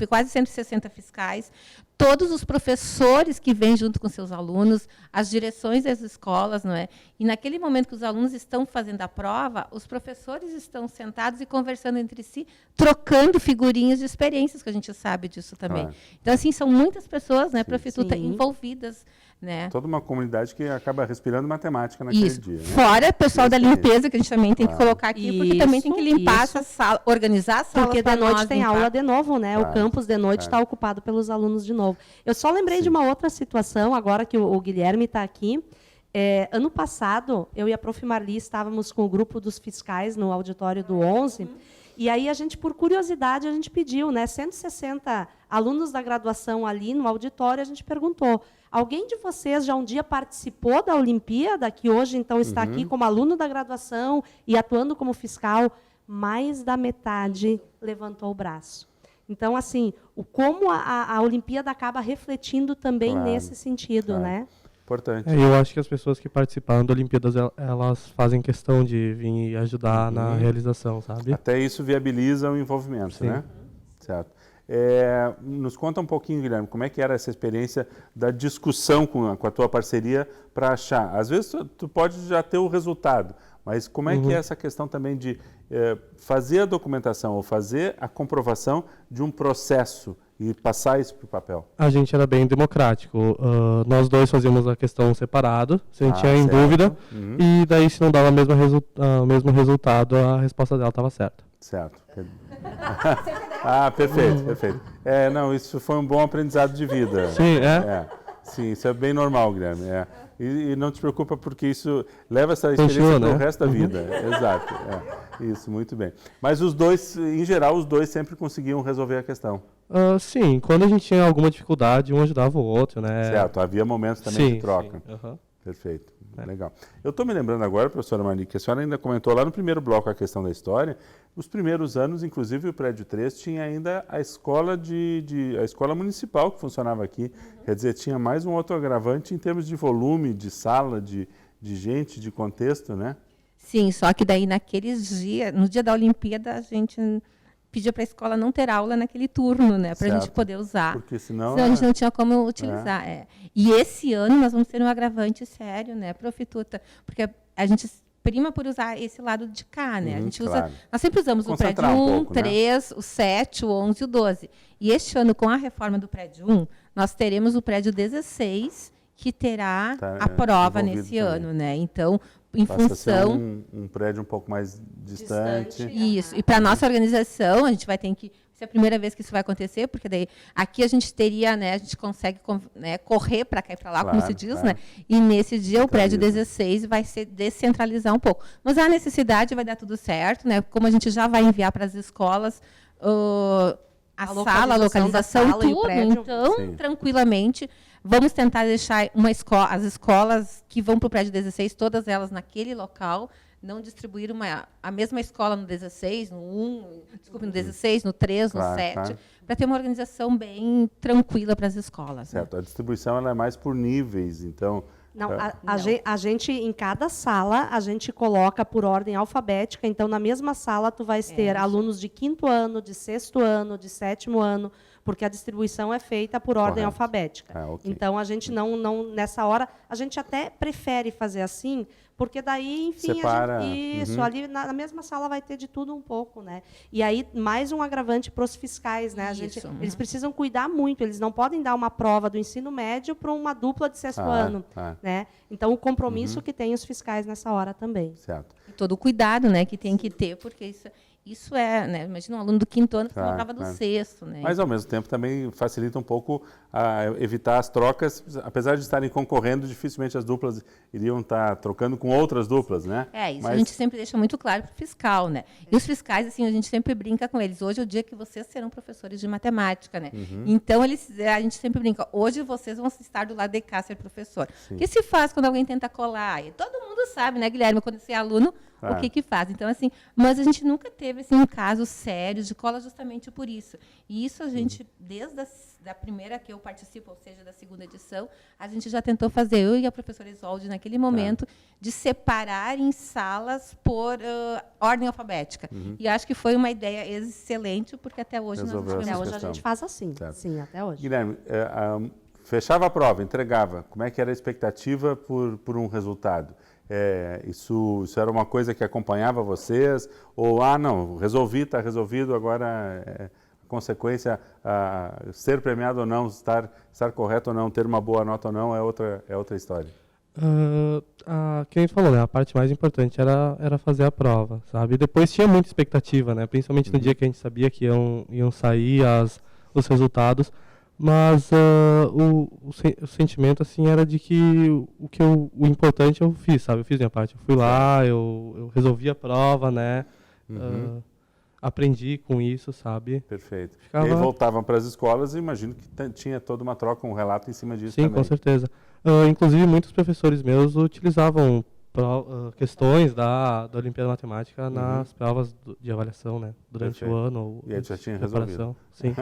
quase 160 fiscais, todos os professores que vêm junto com seus alunos, as direções das escolas, não é? E naquele momento que os alunos estão fazendo a prova, os professores estão sentados e conversando entre si, trocando figurinhas de experiências, que a gente sabe disso também. Claro. Então, assim, são muitas pessoas, né, prostituta, envolvidas. Né? Toda uma comunidade que acaba respirando matemática naquele dia. Né? Fora o pessoal da limpeza, que a gente também tem que colocar aqui, porque também tem que limpar essa sala, organizar a sala. Porque de noite tem aula de novo, né? O campus de noite está ocupado pelos alunos de novo. novo. Eu só lembrei de uma outra situação, agora que o Guilherme está aqui. Ano passado, eu e a Prof. Marli estávamos com o grupo dos fiscais no auditório do 11, e aí a gente, por curiosidade, a gente pediu, né, 160 alunos da graduação ali no auditório, a gente perguntou, alguém de vocês já um dia participou da Olimpíada, que hoje, então, está aqui como aluno da graduação e atuando como fiscal? Mais da metade levantou o braço. Então, assim, como a Olimpíada acaba refletindo também nesse sentido, né? Importante. Eu acho que as pessoas que participaram da Olimpíadas, elas fazem questão de vir ajudar na realização, sabe? Até isso viabiliza o envolvimento, Sim. né? Certo. Nos conta um pouquinho, Guilherme, como é que era essa experiência da discussão com a tua parceria para achar. Às vezes tu pode já ter o resultado, mas como é que é essa questão também de fazer a documentação ou fazer a comprovação de um processo e passar isso para o papel? A gente era bem democrático. Nós dois fazíamos a questão separado, se a gente tinha em certo. dúvida, e daí se não dava o mesmo resultado, a resposta dela estava certa. Certo. Perfeito, perfeito. Não, isso foi um bom aprendizado de vida. Sim, Sim, isso é bem normal, Guilherme. E não te preocupa porque isso leva essa experiência para o resto da vida. Exato. Isso, muito bem. Mas os dois, em geral, os dois sempre conseguiam resolver a questão. Sim, quando a gente tinha alguma dificuldade, um ajudava o outro, né? Certo, havia momentos também de troca. Sim. Perfeito, legal. Eu estou me lembrando agora, professora Marli, que a senhora ainda comentou lá no primeiro bloco a questão da história. Os primeiros anos, inclusive o prédio 3, tinha ainda a escola a escola municipal que funcionava aqui. Quer dizer, tinha mais um outro agravante em termos de volume, de sala, de gente, de contexto, né? Sim, só que daí naqueles dias, no dia da Olimpíada, a gente pediu para a escola não ter aula naquele turno, né, para a gente poder usar. Porque senão a gente não tinha como utilizar. E esse ano nós vamos ter um agravante sério, né, Prof. Tuta, porque a gente prima por usar esse lado de cá, né? A gente usa, nós sempre usamos o prédio 1, 3, o 7, o 11 e o 12. E este ano, com a reforma do prédio 1, nós teremos o prédio 16, que terá a prova nesse ano, né? Então, em função... um prédio um pouco mais distante. Isso. E para a nossa organização, a gente vai ter que... Isso é a primeira vez que isso vai acontecer, porque daí aqui a gente teria, né, a gente consegue correr para cá e para lá, como se diz, né? E nesse dia o prédio 16 vai se descentralizar um pouco. Mas a necessidade vai dar tudo certo, né? Como a gente já vai enviar para as escolas a localização, tudo, então, tranquilamente, vamos tentar deixar as escolas que vão para o prédio 16, todas elas naquele local, não distribuir a mesma escola no 16, no 16, no 3, no 7, para ter uma organização bem tranquila para as escolas. Certo, a distribuição ela é mais por níveis, então... Não, a gente, em cada sala, a gente coloca por ordem alfabética, então, na mesma sala, tu vais ter alunos de 5º ano, de 6º ano, de 7º ano, porque a distribuição é feita por ordem alfabética. Okay. Então, a gente não, nessa hora, a gente até prefere fazer assim, porque daí, enfim, ali na mesma sala vai ter de tudo um pouco, né? E aí, mais um agravante para os fiscais, né? Eles precisam cuidar muito, eles não podem dar uma prova do ensino médio para uma dupla de 6º ano, né? Então, o compromisso que tem os fiscais nessa hora também. Certo. E todo o cuidado, né, que tem que ter, porque isso é, né, imagina um aluno do 5º ano que uma prova do 6º, né? Mas, ao mesmo tempo, também facilita um pouco evitar as trocas, apesar de estarem concorrendo, dificilmente as duplas iriam estar trocando com outras duplas, né? Isso a gente sempre deixa muito claro para o fiscal, né? E os fiscais, assim, a gente sempre brinca com eles. Hoje é o dia que vocês serão professores de matemática, né? Então, a gente sempre brinca, hoje vocês vão estar do lado de cá ser professor. O que se faz quando alguém tenta colar? E todo mundo sabe, né, Guilherme, quando você é aluno, o que faz. Então, assim, mas a gente nunca teve assim, um caso sério de cola justamente por isso. E isso a gente, desde da primeira que eu participo, ou seja, da 2ª edição, a gente já tentou fazer, eu e a professora Isolde, naquele momento, de separar em salas por ordem alfabética. E acho que foi uma ideia excelente, porque até hoje a gente faz assim. Certo. Sim, até hoje. Guilherme, fechava a prova, entregava. Como é que era a expectativa por um resultado? Isso era uma coisa que acompanhava vocês? Ou, não, está resolvido, agora a consequência, ser premiado ou não, estar correto ou não, ter uma boa nota ou não, é outra história. Que a gente falou, né? A parte mais importante era fazer a prova, sabe? Depois tinha muita expectativa, né? Principalmente no dia que a gente sabia que iam sair os resultados. Mas o sentimento, assim, era de que o importante eu fiz, sabe? Eu fiz minha parte. Eu fui lá, eu resolvi a prova, né? Aprendi com isso, sabe? Perfeito. Ficava... E aí voltavam para as escolas e imagino que tinha toda uma troca, um relato em cima disso Sim, também. com certeza. Inclusive, muitos professores meus utilizavam questões da Olimpíada Matemática nas provas de avaliação, né? Durante Perfeito. o ano. E aí já tinha preparação. resolvido. Sim.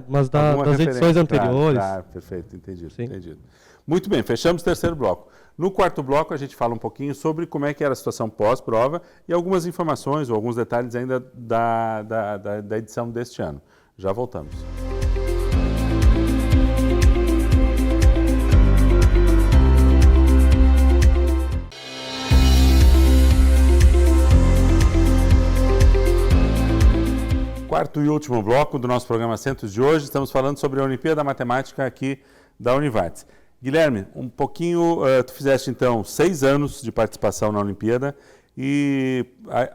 Mas das edições anteriores. Claro, perfeito, entendido, Sim. entendido. Muito bem, fechamos o terceiro bloco. No quarto bloco, a gente fala um pouquinho sobre como é que era a situação pós-prova e algumas informações ou alguns detalhes ainda da edição deste ano. Já voltamos. Quarto e último bloco do nosso programa Centros de hoje, estamos falando sobre a Olimpíada da Matemática aqui da Univates. Guilherme, um pouquinho, tu fizeste então 6 anos de participação na Olimpíada e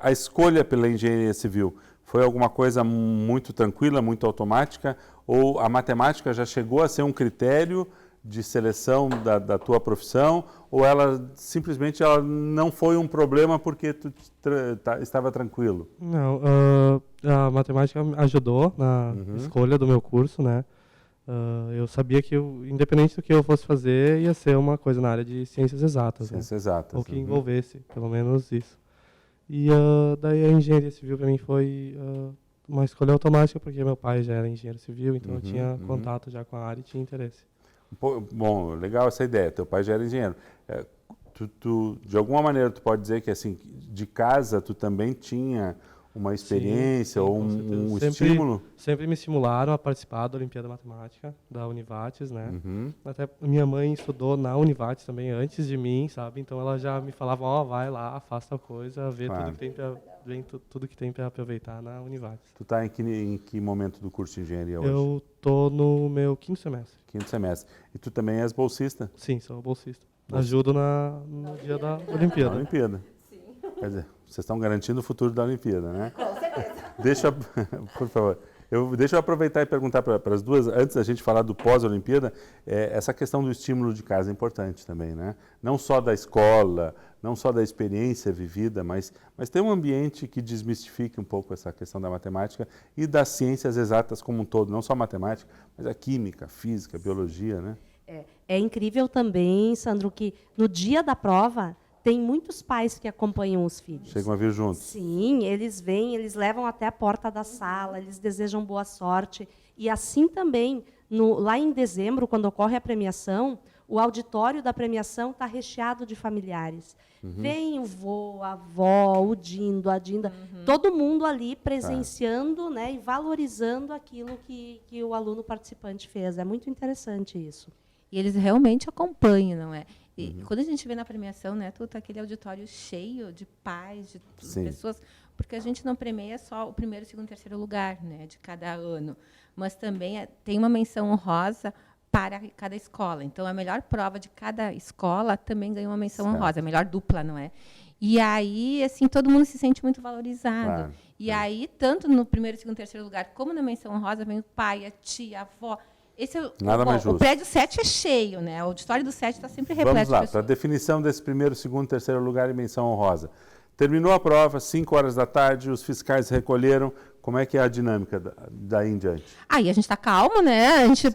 a escolha pela engenharia civil foi alguma coisa muito tranquila, muito automática, ou a matemática já chegou a ser um critério de seleção da tua profissão, ou ela simplesmente não foi um problema porque tu estava tranquilo? Não, a matemática ajudou na escolha do meu curso, né? Eu sabia que, independente do que eu fosse fazer, ia ser uma coisa na área de ciências exatas. Ciências né? exatas. Ou que envolvesse, pelo menos isso. E daí a engenharia civil para mim foi uma escolha automática, porque meu pai já era engenheiro civil, então eu tinha contato já com a área e tinha interesse. Bom, legal essa ideia. Teu pai já era engenheiro. De alguma maneira, tu pode dizer que assim, de casa tu também tinha uma experiência ou um estímulo? Sempre me estimularam a participar da Olimpíada Matemática da Univates, né? Até minha mãe estudou na Univates também antes de mim, sabe? Então ela já me falava, vai lá, faz tal coisa, vê tudo que tem para aproveitar na Univates. Tu está em que momento do curso de engenharia hoje? Eu tô no meu 5º semestre. 5º semestre. E tu também és bolsista? Sim, sou bolsista. Ajudo no dia da Olimpíada. Na Olimpíada. Sim. Quer dizer, vocês estão garantindo o futuro da Olimpíada, né? Com certeza. Por favor, deixa eu aproveitar e perguntar para as duas, antes da gente falar do pós-Olimpíada, essa questão do estímulo de casa é importante também, né? Não só da escola, não só da experiência vivida, mas ter um ambiente que desmistifique um pouco essa questão da matemática e das ciências exatas como um todo, não só a matemática, mas a química, a física, a biologia, né? É incrível também, Sandro, que no dia da prova tem muitos pais que acompanham os filhos. Chegam a vir juntos. Sim, eles vêm, eles levam até a porta da sala, eles desejam boa sorte. E assim também, lá em dezembro, quando ocorre a premiação, o auditório da premiação está recheado de familiares. Vem o vô, a avó, o Dindo, a Dinda, todo mundo ali presenciando, né, e valorizando aquilo que o aluno participante fez. É muito interessante isso. E eles realmente acompanham, não é? E quando a gente vê na premiação, né, aquele auditório cheio de pais, de pessoas, porque a gente não premia só o primeiro, segundo, terceiro lugar, né, de cada ano, mas também tem uma menção honrosa para cada escola. Então, a melhor prova de cada escola também ganha uma menção honrosa, a melhor dupla, não é? E aí, assim, todo mundo se sente muito valorizado. Claro. E aí, tanto no primeiro, segundo, terceiro lugar, como na menção honrosa, vem o pai, a tia, a avó. Nada mais justo. O prédio 7 é cheio, né? O auditório do 7 está sempre repleto de pessoas. Vamos lá, para a definição desse primeiro, segundo, terceiro lugar e menção honrosa. Terminou a prova, 5 horas da tarde, os fiscais recolheram. Como é que é a dinâmica daí em diante? Aí a gente está calmo, né? A gente,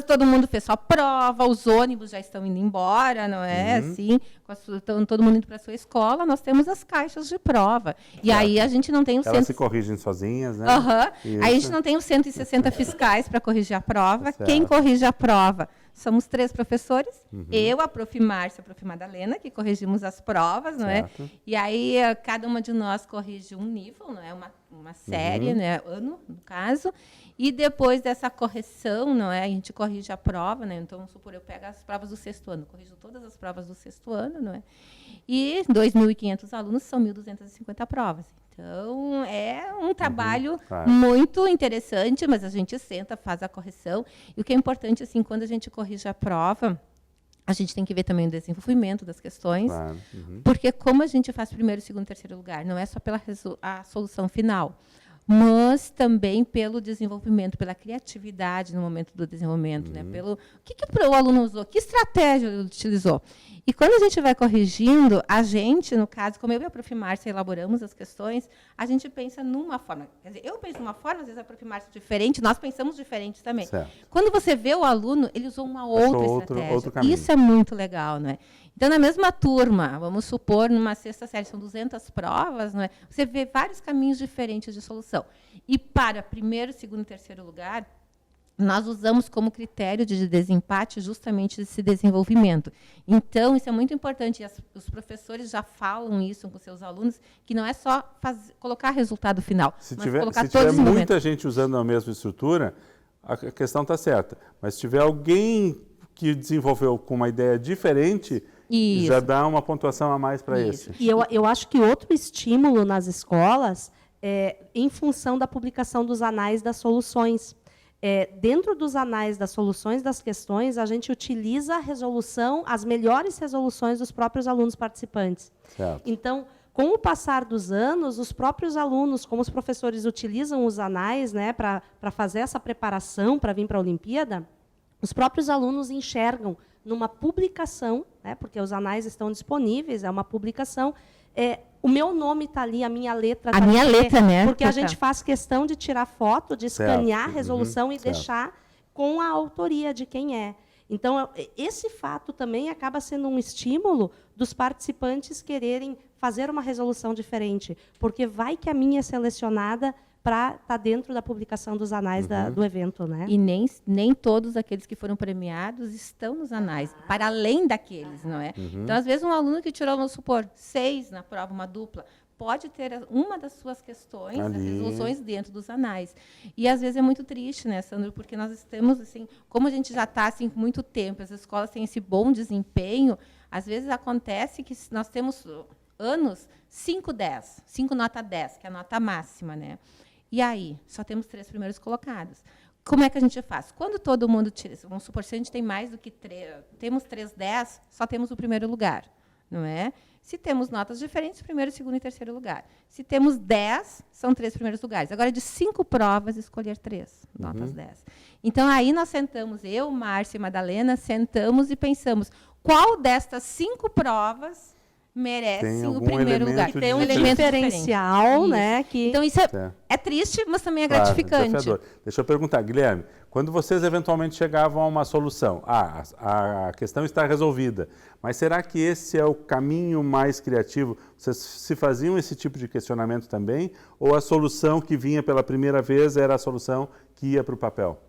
todo mundo fez sua prova, os ônibus já estão indo embora, não é? Assim, todo mundo indo para a sua escola, nós temos as caixas de prova. E aí a gente não tem os Elas se corrigem sozinhas, né? Aí a gente não tem os 160 fiscais para corrigir a prova. Quem corrige a prova? Somos 3 professores, eu, a Prof. Márcia, a Prof. Madalena, que corrigimos as provas, não é? E aí cada uma de nós corrige um nível, não é? Uma série, né? Ano, no caso. E depois dessa correção, não é? A gente corrige a prova, né? Então, vamos supor, eu pego as provas do 6º ano, corrijo todas as provas do 6º ano, não é? E 2.500 alunos são 1.250 provas. Então, é um trabalho muito interessante, mas a gente senta, faz a correção. E o que é importante, assim, quando a gente corrige a prova, a gente tem que ver também o desenvolvimento das questões, porque como a gente faz primeiro, segundo, terceiro lugar, não é só pela a solução final. mas também pelo desenvolvimento, pela criatividade no momento do desenvolvimento, né? Pelo que o aluno usou, que estratégia ele utilizou. E quando a gente vai corrigindo, a gente, no caso, como eu e a Prof. Márcia elaboramos as questões, a gente pensa numa forma. Quer dizer, eu penso numa forma, às vezes a Prof. Márcia é diferente, nós pensamos diferente também. Certo. Quando você vê o aluno, ele usou uma outra estratégia. Outro caminho. Isso é muito legal, não é? Então, na mesma turma, vamos supor, numa sexta série, são 200 provas, não é? Você vê vários caminhos diferentes de solução. E para primeiro, segundo e terceiro lugar, nós usamos como critério de desempate justamente esse desenvolvimento. Então, isso é muito importante. Os professores já falam isso com seus alunos, que não é só colocar resultado final, Se mas tiver, colocar se todos tiver os muita momentos. gente usando a mesma estrutura, a questão está certa. Mas se tiver alguém que desenvolveu com uma ideia diferente, Isso. já dá uma pontuação a mais para esse. E eu acho que outro estímulo nas escolas é em função da publicação dos anais das soluções. Dentro dos anais das soluções das questões, a gente utiliza a resolução, as melhores resoluções dos próprios alunos participantes. Certo. Então, com o passar dos anos, os próprios alunos, como os professores utilizam os anais, né, para fazer essa preparação para vir para a Olimpíada, os próprios alunos enxergam numa publicação, né, porque os anais estão disponíveis, é uma publicação, o meu nome está ali, a minha letra está ali. A minha letra, né? Porque a gente faz questão de tirar foto, de escanear a resolução e certo. deixar com a autoria de quem é. Então, esse fato também acaba sendo um estímulo dos participantes quererem fazer uma resolução diferente, porque vai que a minha é selecionada para estar dentro da publicação dos anais do evento, né? E nem todos aqueles que foram premiados estão nos anais, para além daqueles, não é? Então, às vezes, um aluno que tirou, vamos supor, 6 na prova, uma dupla, pode ter uma das suas questões, as resoluções dentro dos anais. E, às vezes, é muito triste, né, Sandro? Porque nós estamos, assim, como a gente já está assim, com muito tempo, as escolas têm esse bom desempenho, às vezes acontece que nós temos anos 5/10, 5 nota 10, que é a nota máxima, né? E aí, só temos 3 primeiros colocados. Como é que a gente faz? Quando todo mundo tira, vamos supor, se a gente tem mais do que 3, temos 3/10, só temos o primeiro lugar, não é? Se temos notas diferentes, primeiro, segundo e terceiro lugar. Se temos 10, são 3 primeiros lugares. Agora, de 5 provas, escolher 3, notas 10. Então, aí nós sentamos, eu, Márcia e Madalena, sentamos e pensamos, qual destas 5 provas merece o primeiro lugar? Tem um elemento diferencial, né? Que... Então, isso é triste, mas também é Claro, gratificante. desafiador. Deixa eu perguntar, Guilherme, quando vocês eventualmente chegavam a uma solução, a questão está resolvida, mas será que esse é o caminho mais criativo? Vocês se faziam esse tipo de questionamento também? Ou a solução que vinha pela primeira vez era a solução que ia para o papel?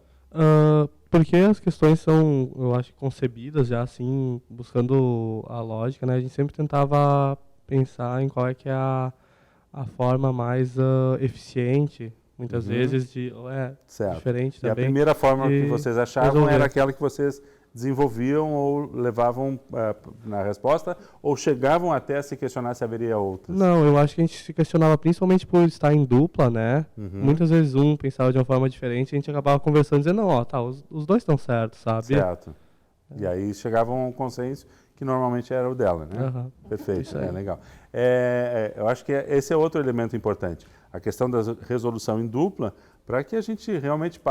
Porque as questões são, eu acho, concebidas já assim, buscando a lógica, né? A gente sempre tentava pensar em qual é que é a forma mais eficiente, muitas vezes, Certo. diferente E a também. primeira forma que vocês achavam resolver. era aquela que vocês desenvolviam ou levavam na resposta, ou chegavam até a se questionar se haveria outras? Não, eu acho que a gente se questionava principalmente por estar em dupla, né? Muitas vezes um pensava de uma forma diferente, a gente acabava conversando e dizendo, não, ó, tá, os dois estão certos, sabe? Certo. E aí chegavam a um consenso que normalmente era o dela, né? Perfeito, Isso aí. Legal. Eu acho que esse é outro elemento importante, a questão da resolução em dupla, para que a gente realmente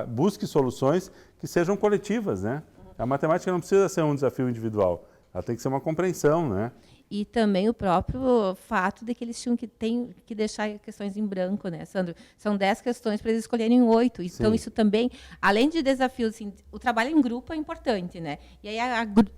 busque soluções que sejam coletivas, né? A matemática não precisa ser um desafio individual, ela tem que ser uma compreensão, né? E também o próprio fato de que eles tinham que deixar questões em branco, né, Sandro? São 10 questões para eles escolherem 8. Então, isso também, além de desafios, assim, o trabalho em grupo é importante, né? E aí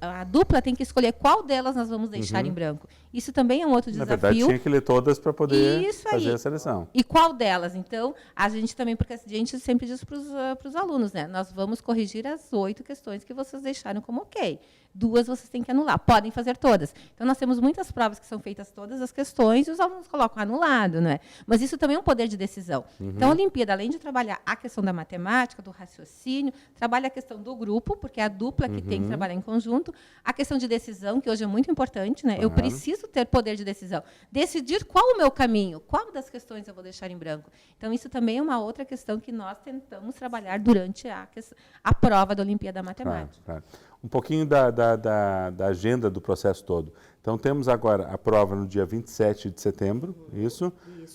a dupla tem que escolher qual delas nós vamos deixar em branco. Isso também é um outro desafio. Na verdade, tinha que ler todas para poder Isso fazer aí. a seleção. E qual delas? Então, a gente também, porque a gente sempre diz para os alunos, né? Nós vamos corrigir as 8 questões que vocês deixaram como ok. 2 vocês têm que anular. Podem fazer todas. Então, nós temos muitas provas que são feitas todas as questões e os alunos colocam anulado, né? Mas isso também é um poder de decisão. Então, a Olimpíada, além de trabalhar a questão da matemática, do raciocínio, trabalha a questão do grupo, porque é a dupla que tem que trabalhar em conjunto, a questão de decisão, que hoje é muito importante, né? Eu preciso ter poder de decisão. Decidir qual o meu caminho, qual das questões eu vou deixar em branco. Então, isso também é uma outra questão que nós tentamos trabalhar durante a prova da Olimpíada Matemática. Claro. um pouquinho da agenda do processo todo. Então, temos agora a prova no dia 27 de setembro, isso?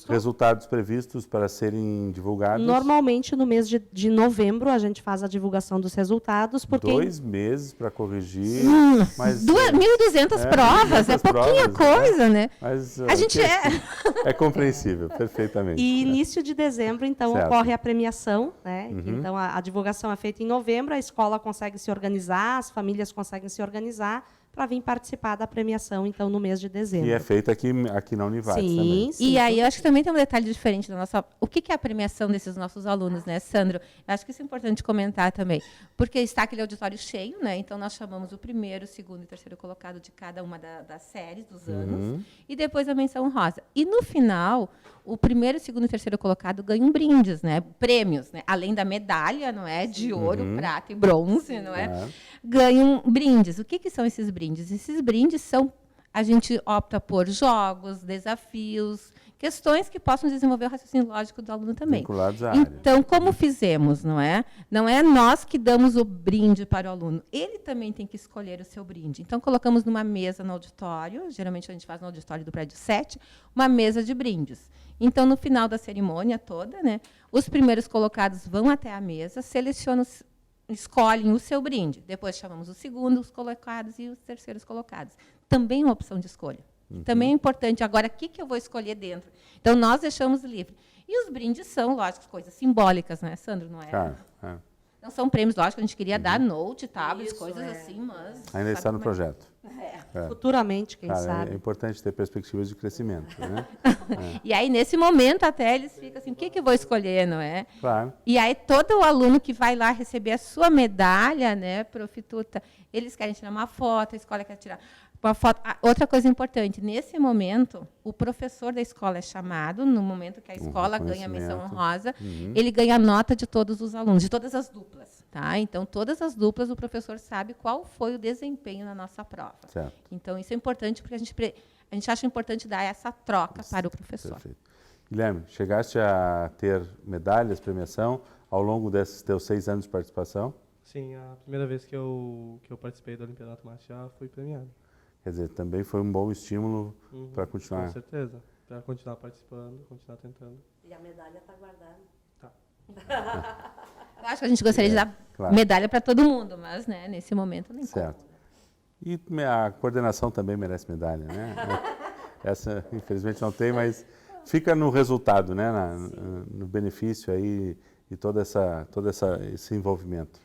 Resultados previstos para serem divulgados? Normalmente, no mês de novembro, a gente faz a divulgação dos resultados. Porque 2 meses para corrigir. Mas, 1.200 provas, é pouquinha coisa, né? Mas A gente é compreensível, perfeitamente. E início de dezembro, então, Certo. ocorre a premiação, né? Então, a divulgação é feita em novembro, a escola consegue se organizar, as famílias conseguem se organizar para vir participar da premiação, então, no mês de dezembro. E é feita aqui na Univates também. Sim. E aí, eu acho que também tem um detalhe diferente da nossa... O que é a premiação desses nossos alunos, né, Sandro? Eu acho que isso é importante comentar também. Porque está aquele auditório cheio, né? Então, nós chamamos o primeiro, segundo e terceiro colocado de cada uma das séries dos anos. E depois a menção rosa. E, no final, o primeiro, segundo e terceiro colocado ganham brindes, né? Prêmios, né? Além da medalha, não é? De ouro, prata e bronze, não é? Ganham brindes. O que são esses brindes? Esses brindes são... A gente opta por jogos, desafios, questões que possam desenvolver o raciocínio lógico do aluno também. Vinculados à área. Então, como fizemos, não é? Não é nós que damos o brinde para o aluno. Ele também tem que escolher o seu brinde. Então, colocamos numa mesa no auditório, geralmente a gente faz no auditório do prédio 7, uma mesa de brindes. Então, no final da cerimônia toda, né, os primeiros colocados vão até a mesa, selecionam, escolhem o seu brinde. Depois chamamos os segundos colocados e os terceiros colocados. Também é uma opção de escolha. Também é importante. Agora, o que eu vou escolher dentro? Então, nós deixamos livre. E os brindes são, lógico, coisas simbólicas, não é, Sandro? Não é? Não são prêmios, lógico, a gente queria dar note, tablets, coisas assim, mas... Ainda está no projeto. Futuramente, quem Cara, sabe. é importante ter perspectivas de crescimento, né? E aí, nesse momento, até eles ficam assim, o que eu vou escolher, não é? Claro. E aí, todo o aluno que vai lá receber a sua medalha, né, Profituta, eles querem tirar uma foto, a escola quer tirar uma foto. Outra coisa importante, nesse momento, o professor da escola é chamado, no momento que a escola ganha a menção honrosa, ele ganha a nota de todos os alunos, de todas as duplas. Tá? Então, todas as duplas, o professor sabe qual foi o desempenho na nossa prova. Certo. Então, isso é importante, porque a gente acha importante dar essa troca para o professor. Perfeito. Guilherme, chegaste a ter medalhas, premiação, ao longo desses teus 6 anos de participação? Sim, a primeira vez que eu participei da Olimpíada Matemática já fui premiado. Quer dizer, também foi um bom estímulo para continuar. Com certeza, para continuar participando, continuar tentando. E a medalha está guardada. Eu acho que a gente gostaria de dar medalha para todo mundo, mas, né, nesse momento nem Certo. E a coordenação também merece medalha, né? Essa, infelizmente, não tem, mas fica no resultado, né? No benefício aí e todo esse envolvimento.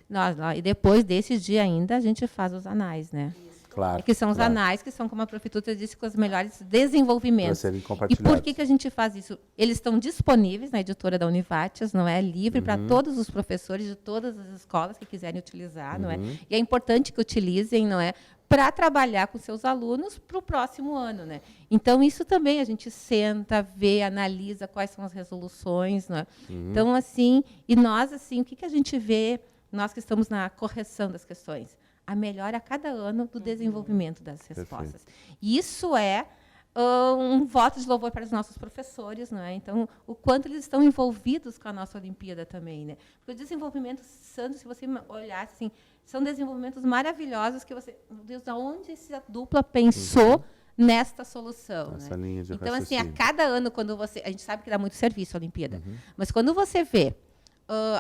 E depois desse dia ainda, a gente faz os anais, né? Claro. Que são os anais, que são, como a Profituta disse, com os melhores desenvolvimentos. Para serem E compartilhados. por que a gente faz isso? Eles estão disponíveis na editora da Univates, não é? Livre para todos os professores de todas as escolas que quiserem utilizar, não é? E é importante que utilizem, não é? Para trabalhar com seus alunos para o próximo ano, né? Então, isso também a gente senta, vê, analisa quais são as resoluções, não é? Então, assim, e nós, assim, o que a gente vê, nós que estamos na correção das questões? A melhora a cada ano do desenvolvimento das respostas. E isso é um voto de louvor para os nossos professores, não é? Então, o quanto eles estão envolvidos com a nossa Olimpíada também, né? Porque o desenvolvimento, Sandro, se você olhar assim, são desenvolvimentos maravilhosos que você, meu Deus, aonde essa dupla pensou nesta solução, Essa né? linha de Então, assim, a raciocínio. cada ano, quando você, a gente sabe que dá muito serviço a Olimpíada, mas quando você vê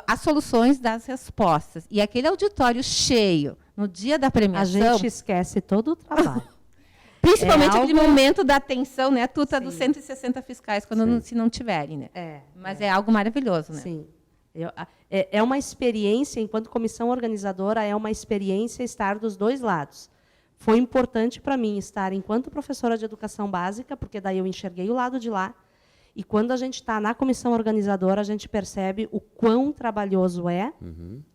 as soluções das respostas e aquele auditório cheio no dia da A premiação, gente esquece todo o trabalho. principalmente É aquele algo- momento da atenção, né, Tuta, dos Sim. 160 fiscais, quando se não tiverem, né? Mas é algo maravilhoso, né? Sim. É uma experiência, enquanto comissão organizadora, é uma experiência estar dos dois lados. Foi importante para mim estar enquanto professora de educação básica, porque daí eu enxerguei o lado de lá. E quando a gente está na comissão organizadora, a gente percebe o quão trabalhoso é,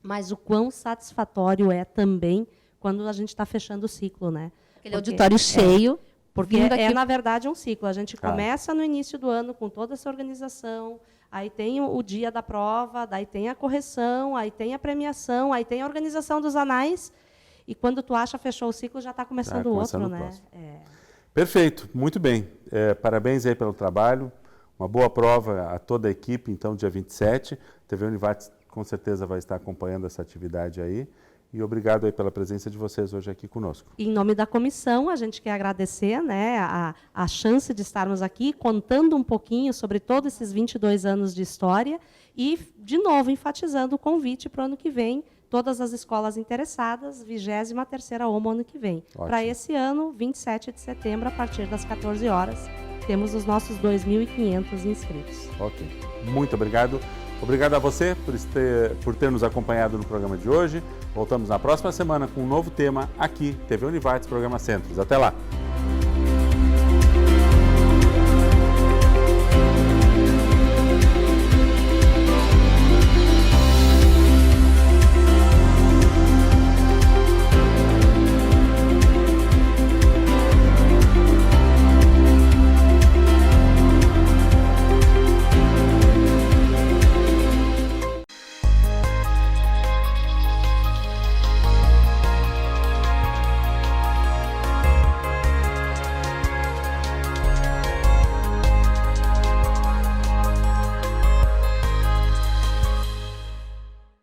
mas o quão satisfatório é também quando a gente está fechando o ciclo, né? Aquele auditório cheio. Porque vindo é, aqui- na verdade, um ciclo. A gente Claro. começa no início do ano com toda essa organização, aí tem o dia da prova, daí tem a correção, aí tem a premiação, aí tem a organização dos anais, e quando tu acha fechou o ciclo, já está começando o começando outro, o né? próximo. Perfeito, muito bem. Parabéns aí pelo trabalho. Uma boa prova a toda a equipe, então, dia 27. A TV Univates com certeza vai estar acompanhando essa atividade aí. E obrigado aí pela presença de vocês hoje aqui conosco. Em nome da comissão, a gente quer agradecer, né, a chance de estarmos aqui contando um pouquinho sobre todos esses 22 anos de história e, de novo, enfatizando o convite para o ano que vem, todas as escolas interessadas, 23ª OMO ano que vem. Para esse ano, 27 de setembro, a partir das 14 horas, temos os nossos 2.500 inscritos. Ok. Muito obrigado. Obrigado a você por ter nos acompanhado no programa de hoje. Voltamos na próxima semana com um novo tema aqui, TV Univates, programa Centros. Até lá!